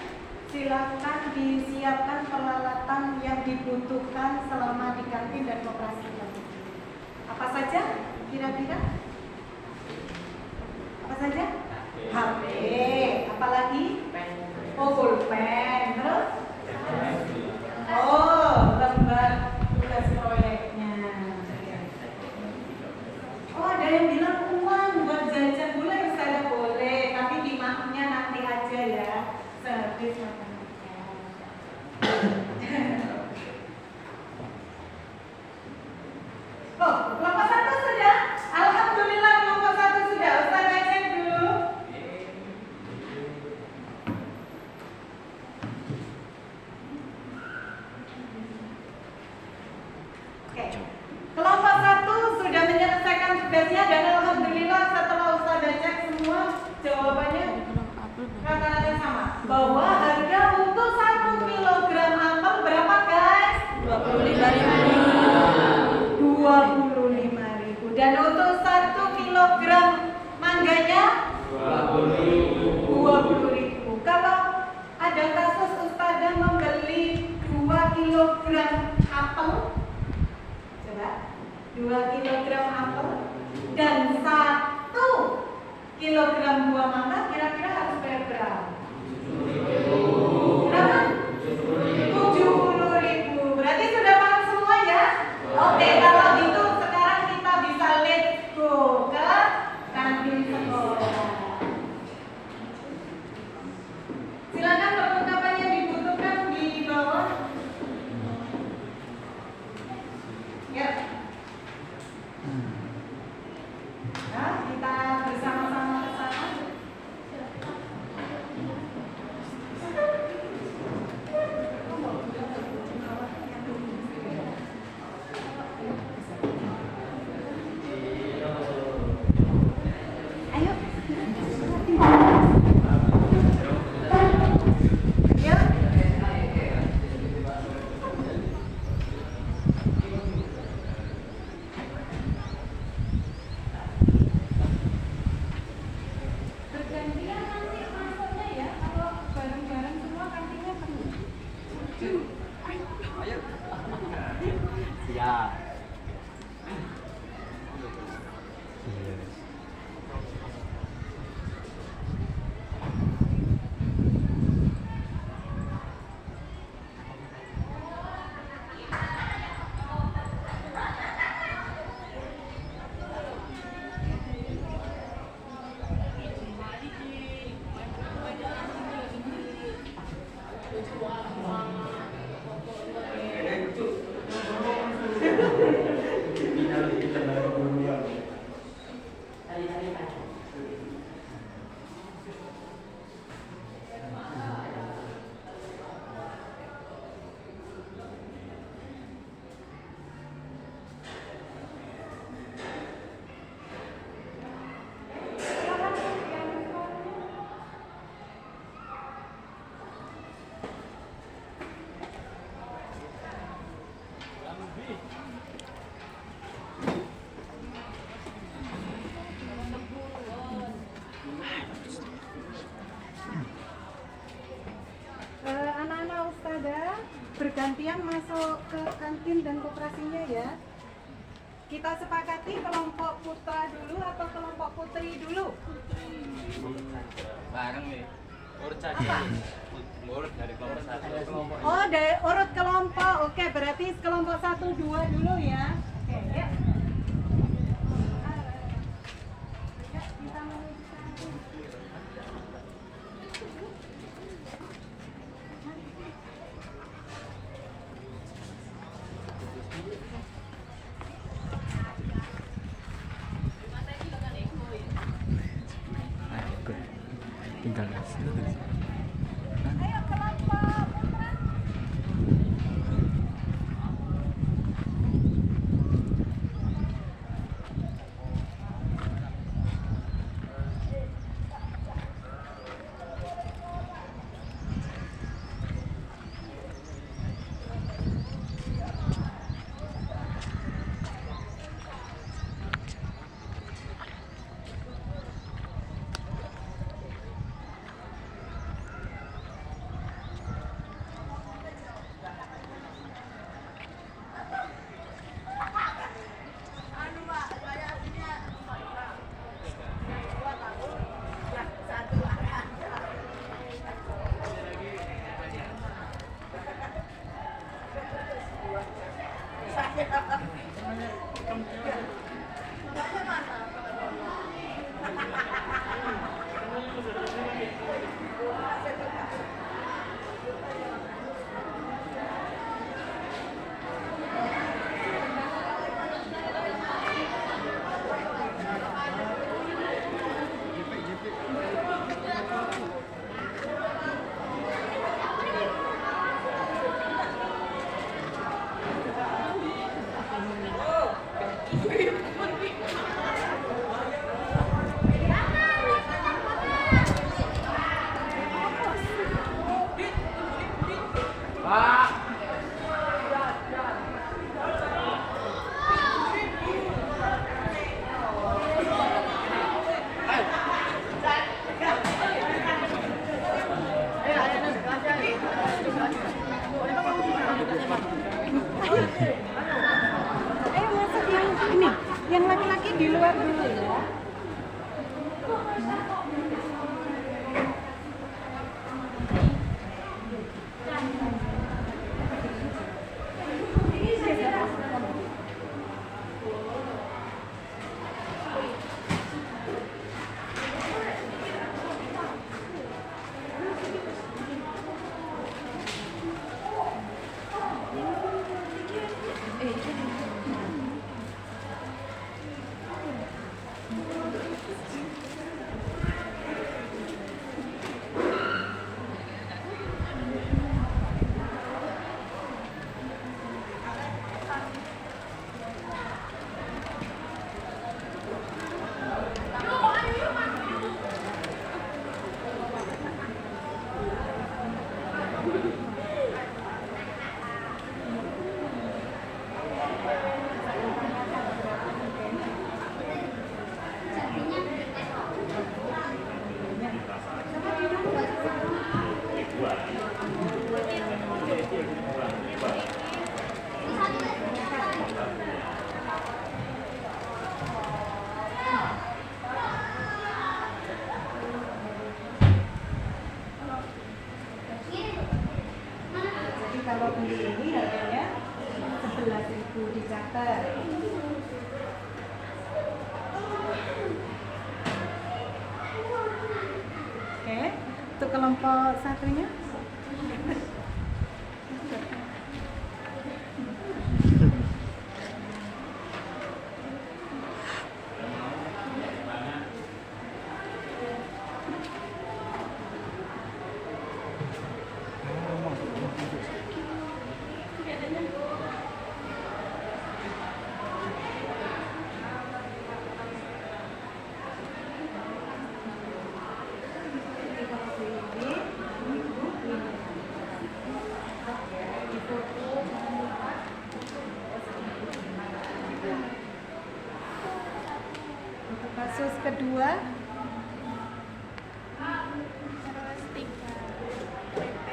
silakan disiapkan peralatan yang dibutuhkan selama di kantin dan operasi kantin. Apa saja kira-kira? Apa saja? HP, apalagi? Oh, pulpen, terus? Oh, lembar tugas proyeknya. Oh, ada yang bilang uang buat jajan boleh, saya boleh, tapi dimakannya nanti aja ya. Servis makan. Oh, kelompok 1 sudah? Alhamdulillah kelompok 1 sudah. Ustaz cek dulu. Oke. Kelompok 1 sudah menyelesaikan tugasnya dan alhamdulillah setelah Ustaz cek semua jawabannya rata-rata sama. Bahwa harga untuk 1 kg apel berapa guys? 25.000. Dan untuk 1 kg mangganya 20.000. Kalau ada kasus Ustazah membeli 2 kg apel, coba 2 kg apel dan 1 kg buah mangga, kira-kira harus bayar berapa? Berapa? 70.000. Berarti sudah paham semua ya? Oke, kalau gitu sekarang kita bisa let's go ke kantin sekolah. Silakan perlengkapan yang dibutuhkan di bawah. Ya. Nah, kita bersama-sama ke sana. Ayo. Ya. kalian masuk ke kantin dan koperasinya ya. Kita sepakati kelompok putra dulu atau kelompok putri dulu? Bareng nih. Urut saja. Urut dari kelompok satu. Oh, dari urut kelompok. Oke, berarti kelompok 1, 2 dulu ya. Oke, ya. Ya, kita menuju kantin. Tinggal Ayo kelompok putra. Ayo masuk yang ini, yang laki-laki di luar dulu ya. Jadi kalau beli ini harganya 11.000 dicatat. Oke, untuk kelompok satunya. Untuk kasus kedua, Terus 3 PP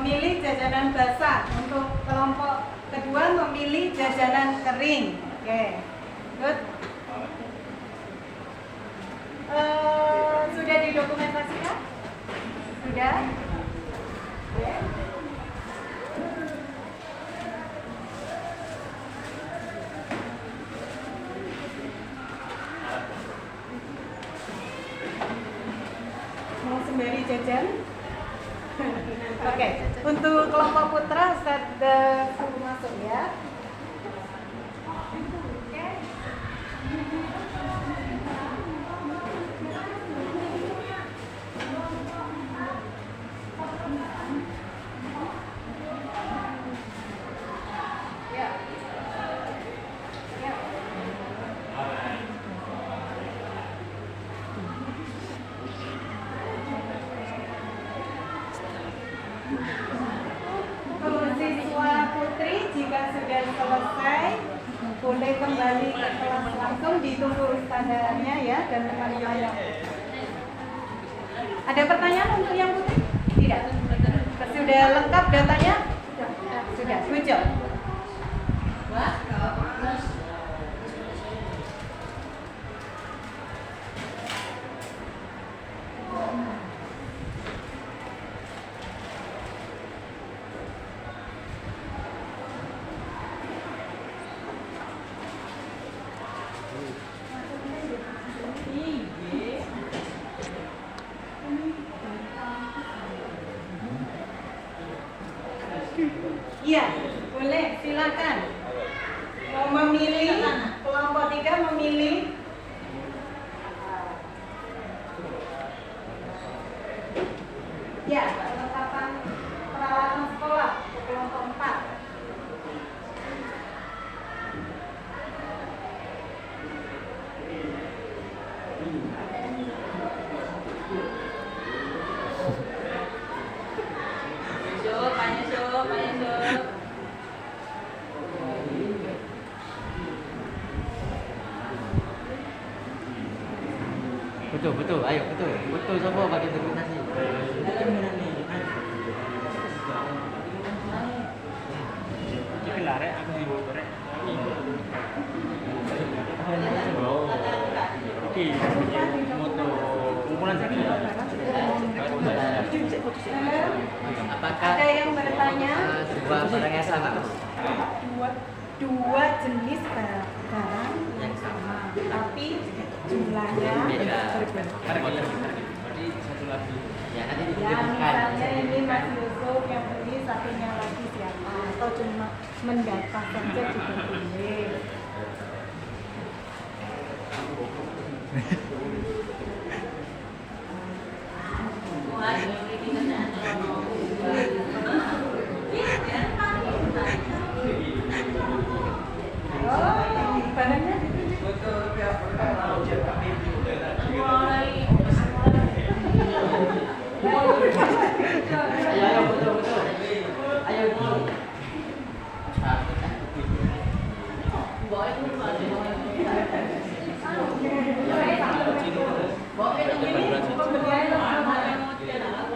memilih jajanan basah. Untuk kelompok kedua memilih jajanan kering. Oke, good. Sudah didokumentasikan? Sudah? Oke. Mau sembari jajan? Oke, untuk kelompok putra sudah suruh masuk ya. Oke. Ya. Ya. Untuk siswa putri jika sudah selesai boleh kembali ke kelas langsung, ditunggu ustazahnya ya dan teman-teman. Ada pertanyaan untuk yang putri? Tidak. Sudah lengkap datanya? Sudah. Good job. Iya, boleh, silakan. Mau memilih, kelompok 3 memilih. Ya, perlengkapan peralatan sekolah untuk kelompok 4. Betul, ayo betul semua bagi dokumentasi. Kita lari, aku di bawah Oke, moto kumpulan apakah Ada yang bertanya? sebuah barang yang sama? Dua jenis barang yang sama, tapi jumlahnya Beda. berbeda. Berarti satu lagi. Ya nanti Ya, misalnya ini Mas Yusuf yang beli, satunya lagi siapa? Atau cuma mendata saja juga boleh. Oh, barangnya Ayo betul. Ayo.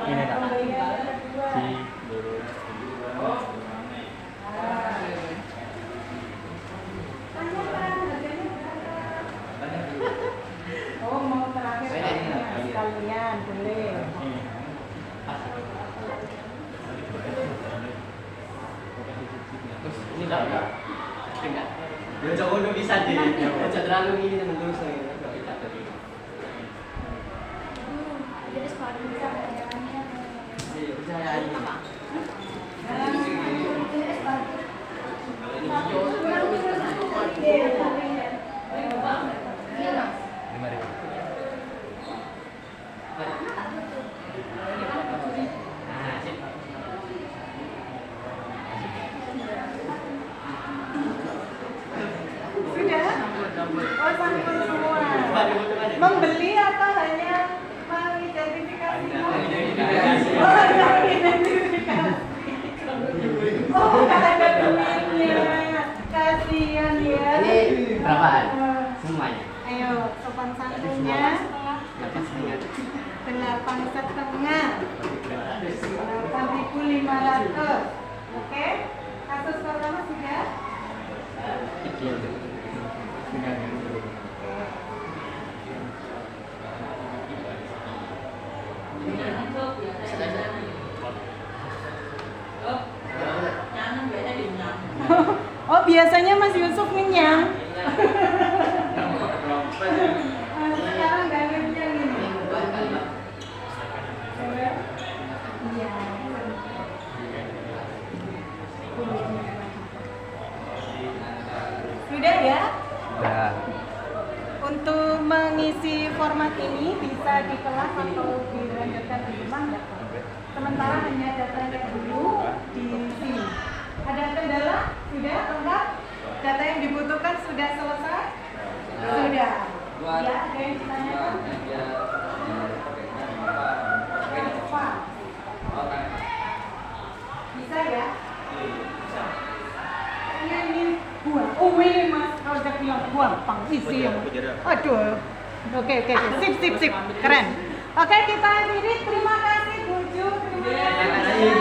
Ini tak. Oh, mau terakhir sekalian boleh. Ini enggak. Dia jauh udah bisa deh. Jangan terlalu ini teman-teman saya. Jadi sekolah bisa Percaya ini. Sudah? Oh, sampul semua. Membeli atau hanya mengidentifikasi? Oh, mengidentifikasi. Oh, nggak ada duitnya. Kasihan ya. Ini berapaan? Semuanya. Ayo, sopan santunnya. Dapat setengah. 8,5. 8.500. Oke. Kasus pertama sudah. Oh, biasanya Mas Yusuf ngenyang. Sekarang nggak ngenyang ini. Iya. Sudah ya? Udah. Untuk mengisi format ini bisa di kelas atau dilanjutkan di rumah nggak? Sementara hanya datanya dulu di sini. Ada kendala? Sudah lengkap? Data yang dibutuhkan sudah selesai? Sudah. Ya, ada yang ditanyakan? Apa? Bisa ya? Ini buang. Oh ini Mas, kalau udah bilang buang, pang isi yang. Aduh. Oke. Sip. Keren. Oke, kita akhiri. Terima kasih Bu Ju. Terima kasih.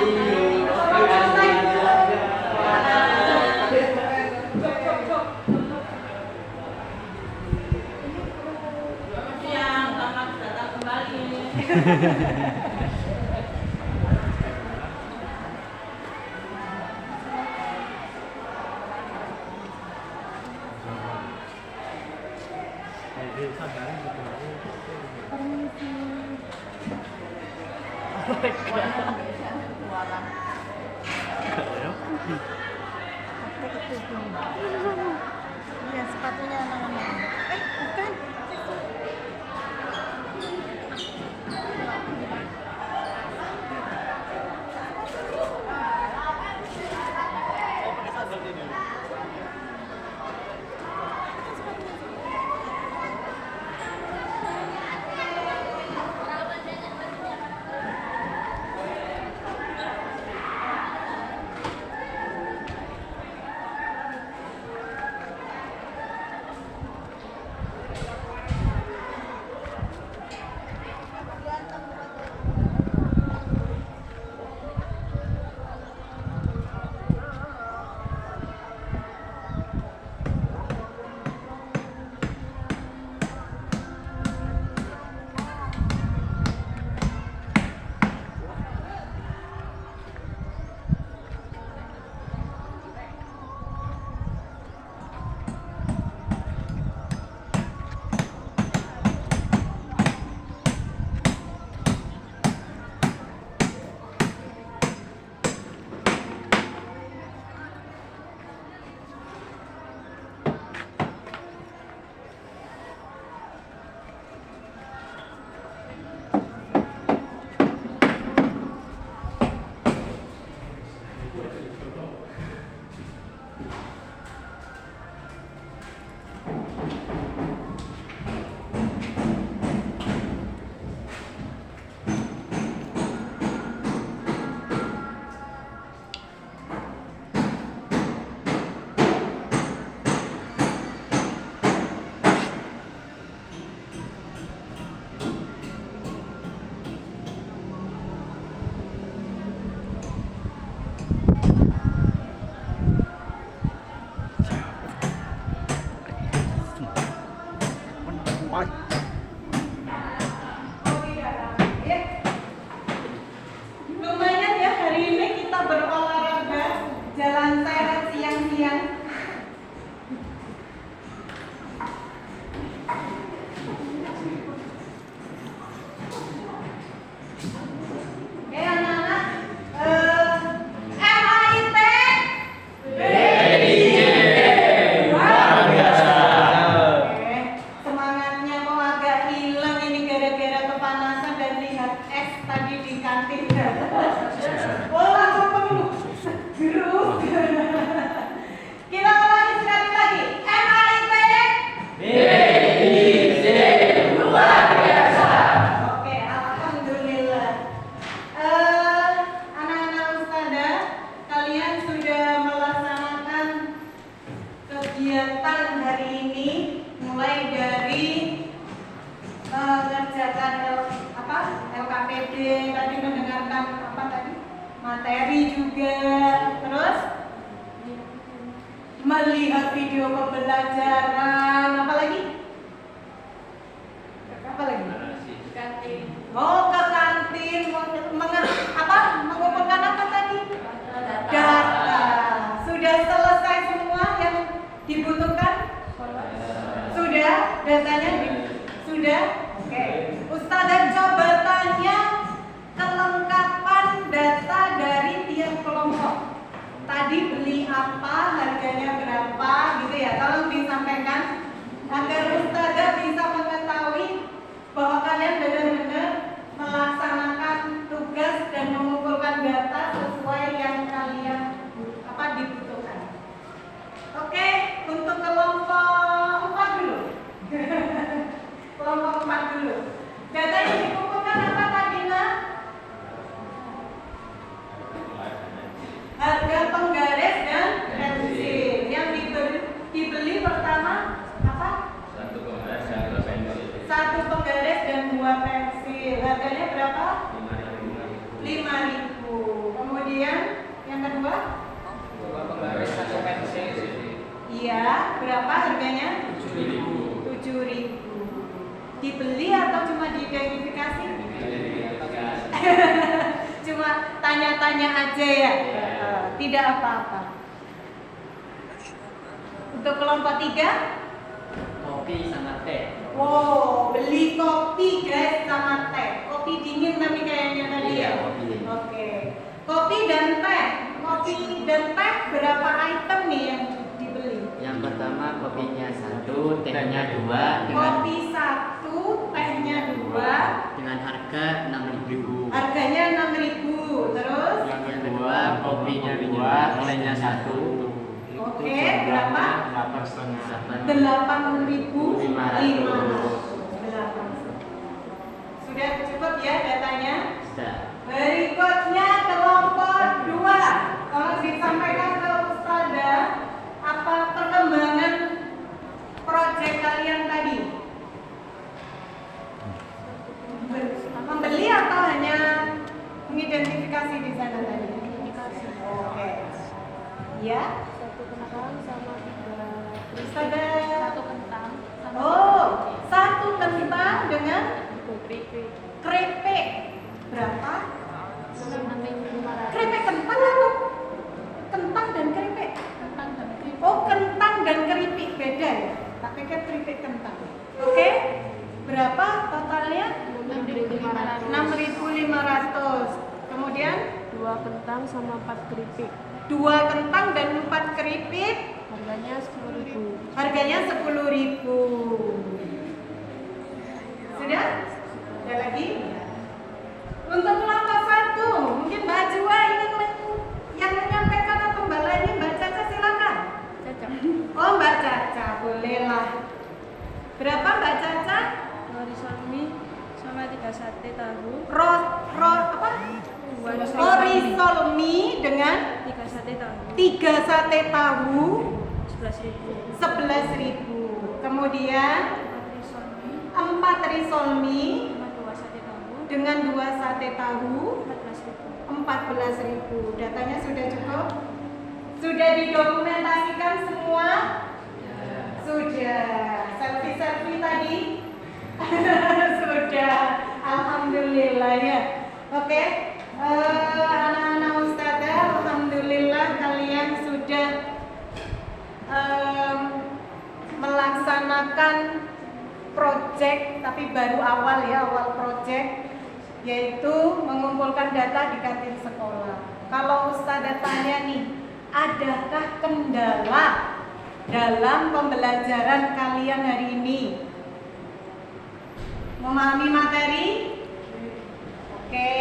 Siang, selamat datang kembali. Iya, sepatunya anak-anak. Bukan. Lumayan ya, hari ini kita berolahraga jalan teras siang-siang. Oke anak-anak, MHIT luar biasa. Oke, semangatnya kok materi juga. Terus melihat video pembelajaran, apa lagi? Apa lagi? Kantin. Oh, ke kantin, mengumpulkan apa tadi? Data. Sudah selesai semua yang dibutuhkan? Sudah? Datanya sudah? Oke. Ustazah coba tanya kelengkapan data dari tiap kelompok. Tadi beli apa, harganya berapa, gitu ya. Tolong disampaikan agar Ustazah bisa mengetahui bahwa kalian benar-benar melaksanakan tugas dan mengumpulkan data sesuai yang kalian dibutuhkan. Oke, untuk kelompok 4 dulu. Kelompok 4 dulu. Data yang dikumpulkan apa tadi, Nak? Harga penggaris dan pensil. Yang dibeli pertama apa? Satu penggaris dan 2 pensil. Harganya berapa? 5.000. Kemudian yang kedua? 2 penggaris 1 pensil. Iya, berapa harganya? 7.000. Dibeli atau cuma diidentifikasi? Cuma tanya-tanya aja ya. Tidak apa-apa. Untuk kelompok 3? Kopi sama teh. Wow, beli kopi guys sama teh. Kopi dingin tapi kayaknya tadi ya. Iya, kopi dingin. Oke. Kopi dan teh. Kopi dan teh berapa item nih yang dibeli? Yang pertama kopinya 1, tehnya 2 dengan Kopi 1, tehnya 2. dengan harga 6.000. Harganya 6.000. Terus? Yang kedua kopinya 2, tehnya 1. Oke, berapa? 8.500. Sudah cukup ya datanya? Sudah. Berikutnya kelompok 2. Tolong disampaikan ke Ustazah apa perkembangan proyek kalian tadi? Membeli atau hanya mengidentifikasi di sana tadi? Oke. Ya. Satu kentang sama 3 Ustazah. Satu kentang sama Oh, 1 kentang dengan keripik. keripik. Berapa? 6.500. Keripik kentang atau kentang dan keripik? Kentang dan keripik. Oh, kentang dan keripik beda ya? Tak pikir keripik kentang. Oke. Berapa totalnya? 6.500. 6.500. Kemudian 2 kentang sama 4 keripik. 2 kentang dan 4 keripik. Harganya 10.000. Harganya 10.000. Sudah? Ada lagi? Untuk kelompok 1, mungkin Mbak Jua ingin yang menyampaikan atau Mbak Leni, Mbak Caca silakan. Cocok. Oh, Mbak Caca, bolehlah. Berapa Mbak Caca? Risol mie sama 3 sate tahu. Apa? 2 Risol mie dengan 3 sate tahu. 3 sate tahu 11.000. 11.000. Kemudian 4 risol mie 4 risol mie sama 2 sate tahu dengan 2 sate tahu 14.000. 14.000. Datanya sudah cukup? Sudah didokumentasikan semua? Sudah. Selfie tadi? Sudah. Alhamdulillah ya. Oke. Anak-anak Ustazah, alhamdulillah kalian sudah melaksanakan project, tapi baru awal ya, awal project, yaitu mengumpulkan data di kantin sekolah. Kalau Ustazah tanya nih, adakah kendala dalam pembelajaran kalian hari ini? Memahami materi? Oke.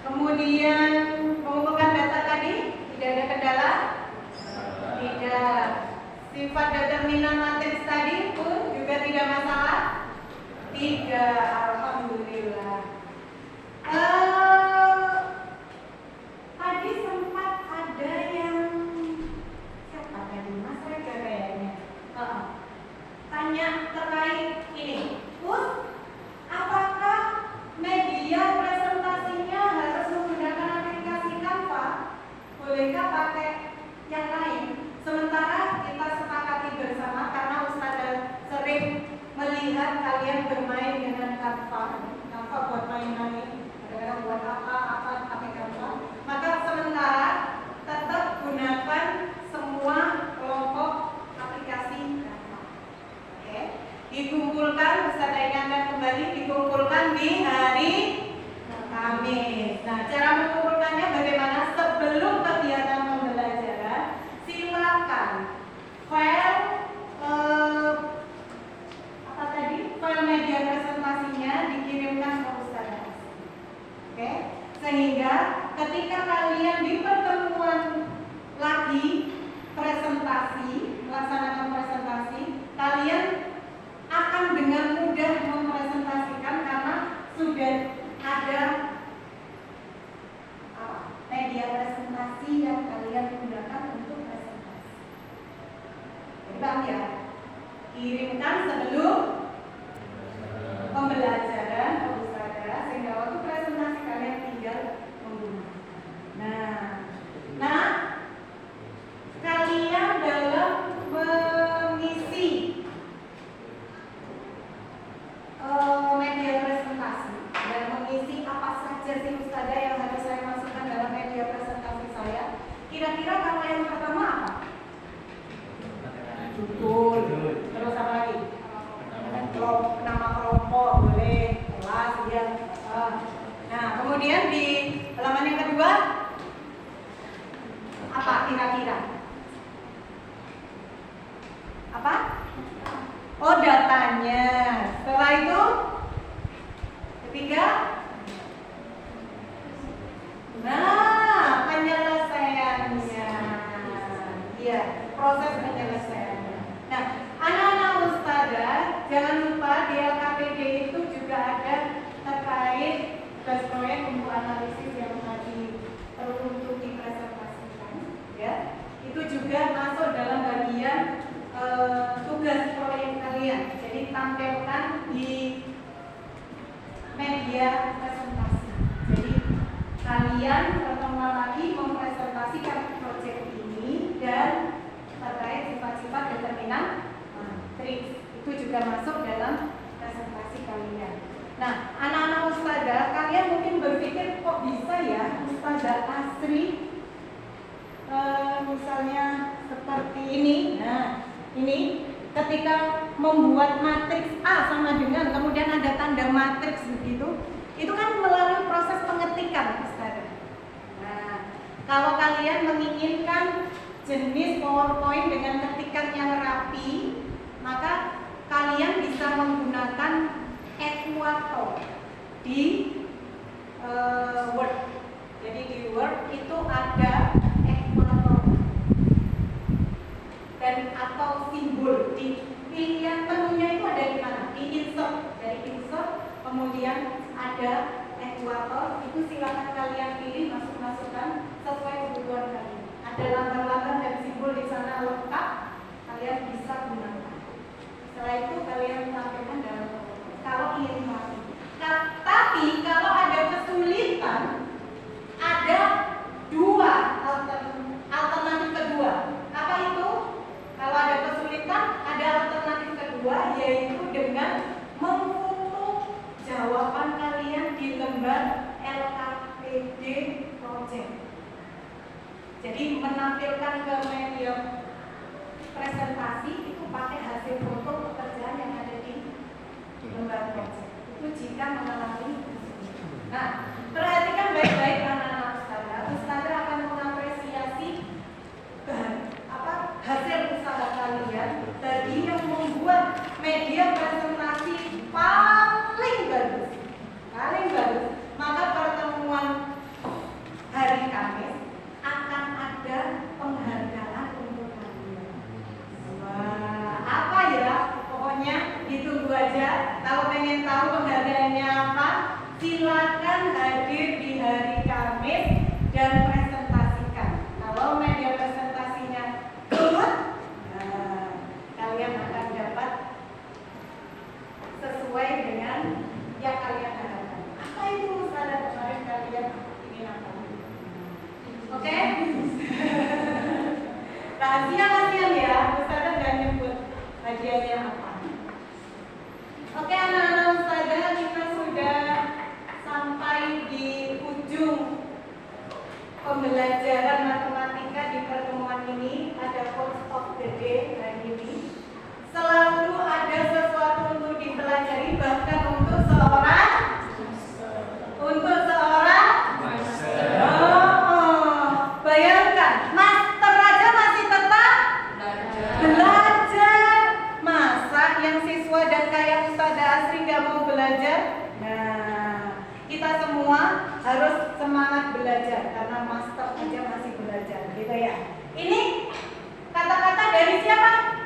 Kemudian mengumpulkan data tadi, tidak ada kendala? Tidak. Sifat determinan matris tadi pun juga tidak masalah? Tidak, alhamdulillah. Tadi sempat ada yang siapa tadi? Mas Rega kayaknya. Tanya terkait ini. Apakah media presentasinya harus menggunakan apa pakai Canva. Maka sementara tetap gunakan semua kelompok aplikasi Canva. Oke. Dikumpulkan, Ustaz ingatkan kembali, dikumpulkan di hari Kamis. Nah, cara mengumpulkannya bagaimana? Sebelum kegiatan pembelajaran, silakan file file media presentasinya dikirimkan ke Ustaz. Oke? Sehingga ketika kalian di pertemuan lagi presentasi, melaksanakan presentasi, kalian akan dengan mudah mempresentasikan karena sudah ada media presentasi yang kalian gunakan untuk presentasi. Jadi Bang ya, kirimkan sebelum pembelajaran ke Ustazah sehingga waktu presentasi kalian tinggal menggunakan. Nah, kalian dalam mengisi media presentasi dan mengisi apa saja sih Ustazah yang harus saya masukkan dalam media presentasi saya. Kira-kira kalau yang pertama apa? Judul. Terus apa lagi? Nama kelompok boleh, kelas ya. Nah, kemudian di halaman yang kedua apa kira-kira? Apa? Oh, datanya. Setelah itu ketiga, nah, penyelesaiannya. Iya, proses penyelesaiannya. Nah, anak-anak Ustazah, jangan lupa di LKPD itu juga ada terkait tugas proyek untuk analisis yang tadi perlu untuk dipresentasikan, ya. Itu juga masuk dalam bagian tugas proyek kalian. Jadi tampilkan di media presentasi. Jadi kalian pertemuan lagi mempresentasikan proyek ini dan terkait sifat-sifat determinan matriks. Itu juga masuk dalam presentasi kalian. Nah, anak-anak Ustazah, kalian mungkin berpikir kok bisa ya Ustazah Asri misalnya seperti ini. Nah, ini ketika membuat matriks A sama dengan kemudian ada tanda matriks begitu, itu kan melalui proses pengetikan Ustazah. Nah, kalau kalian menginginkan jenis PowerPoint dengan ketikan yang rapi, maka kalian bisa menggunakan ekuator di Word. Jadi di Word itu ada ekuator dan atau simbol di pilihan menunya itu ada di mana? Di insert. Dari insert kemudian ada ekuator. Itu silakan kalian pilih, masukkan sesuai kebutuhan kalian. Ada lambar-lambar dan simbol di sana lengkap, kalian bisa gunakan. Setelah itu kalian tampilkan dalam kalau ingin mati. Nah, tapi kalau ada kesulitan, ada dua alternatif kedua. Apa itu? Kalau ada kesulitan, ada alternatif kedua, yaitu dengan memfoto jawaban kalian di lembar LKPD Project. Jadi menampilkan ke media presentasi itu pakai hasil foto pekerjaan yang ada di lembar project. Itu jika mengalami. Nah, perhatikan baik-baik anak-anak Ustazah. Ustazah akan mengapresiasi hasil usaha kalian tadi yang membuat media presentasi paling bagus. Maka pertemuan hari Kamis akan ada penghargaan untuk kalian. Wah, apa ya? Pokoknya ditunggu aja. Kalau pengen tahu penghargaannya apa, silakan hadir di hari Kamis dan presentasikan. Kalau media presentasinya good, kalian akan dapat sesuai dengan yang kalian harapkan. Apa itu Ustazah kemarin kalian ingin apa? Oke? Rahasia ya, Ustazah nggak nyebut hadiahnya apa. Oke anak-anak Ustazah, kita sudah sampai di pembelajaran matematika di pertemuan ini ada quote of the day hari ini. Selalu ada sesuatu untuk dipelajari, bahkan untuk seorang bayangkan, master aja masih tetap belajar. Masa yang siswa dan kayak Ustazah Asri nggak mau belajar? Nah, kita semua harus semangat belajar karena master aja masih belajar, gitu ya. Ini kata-kata dari siapa?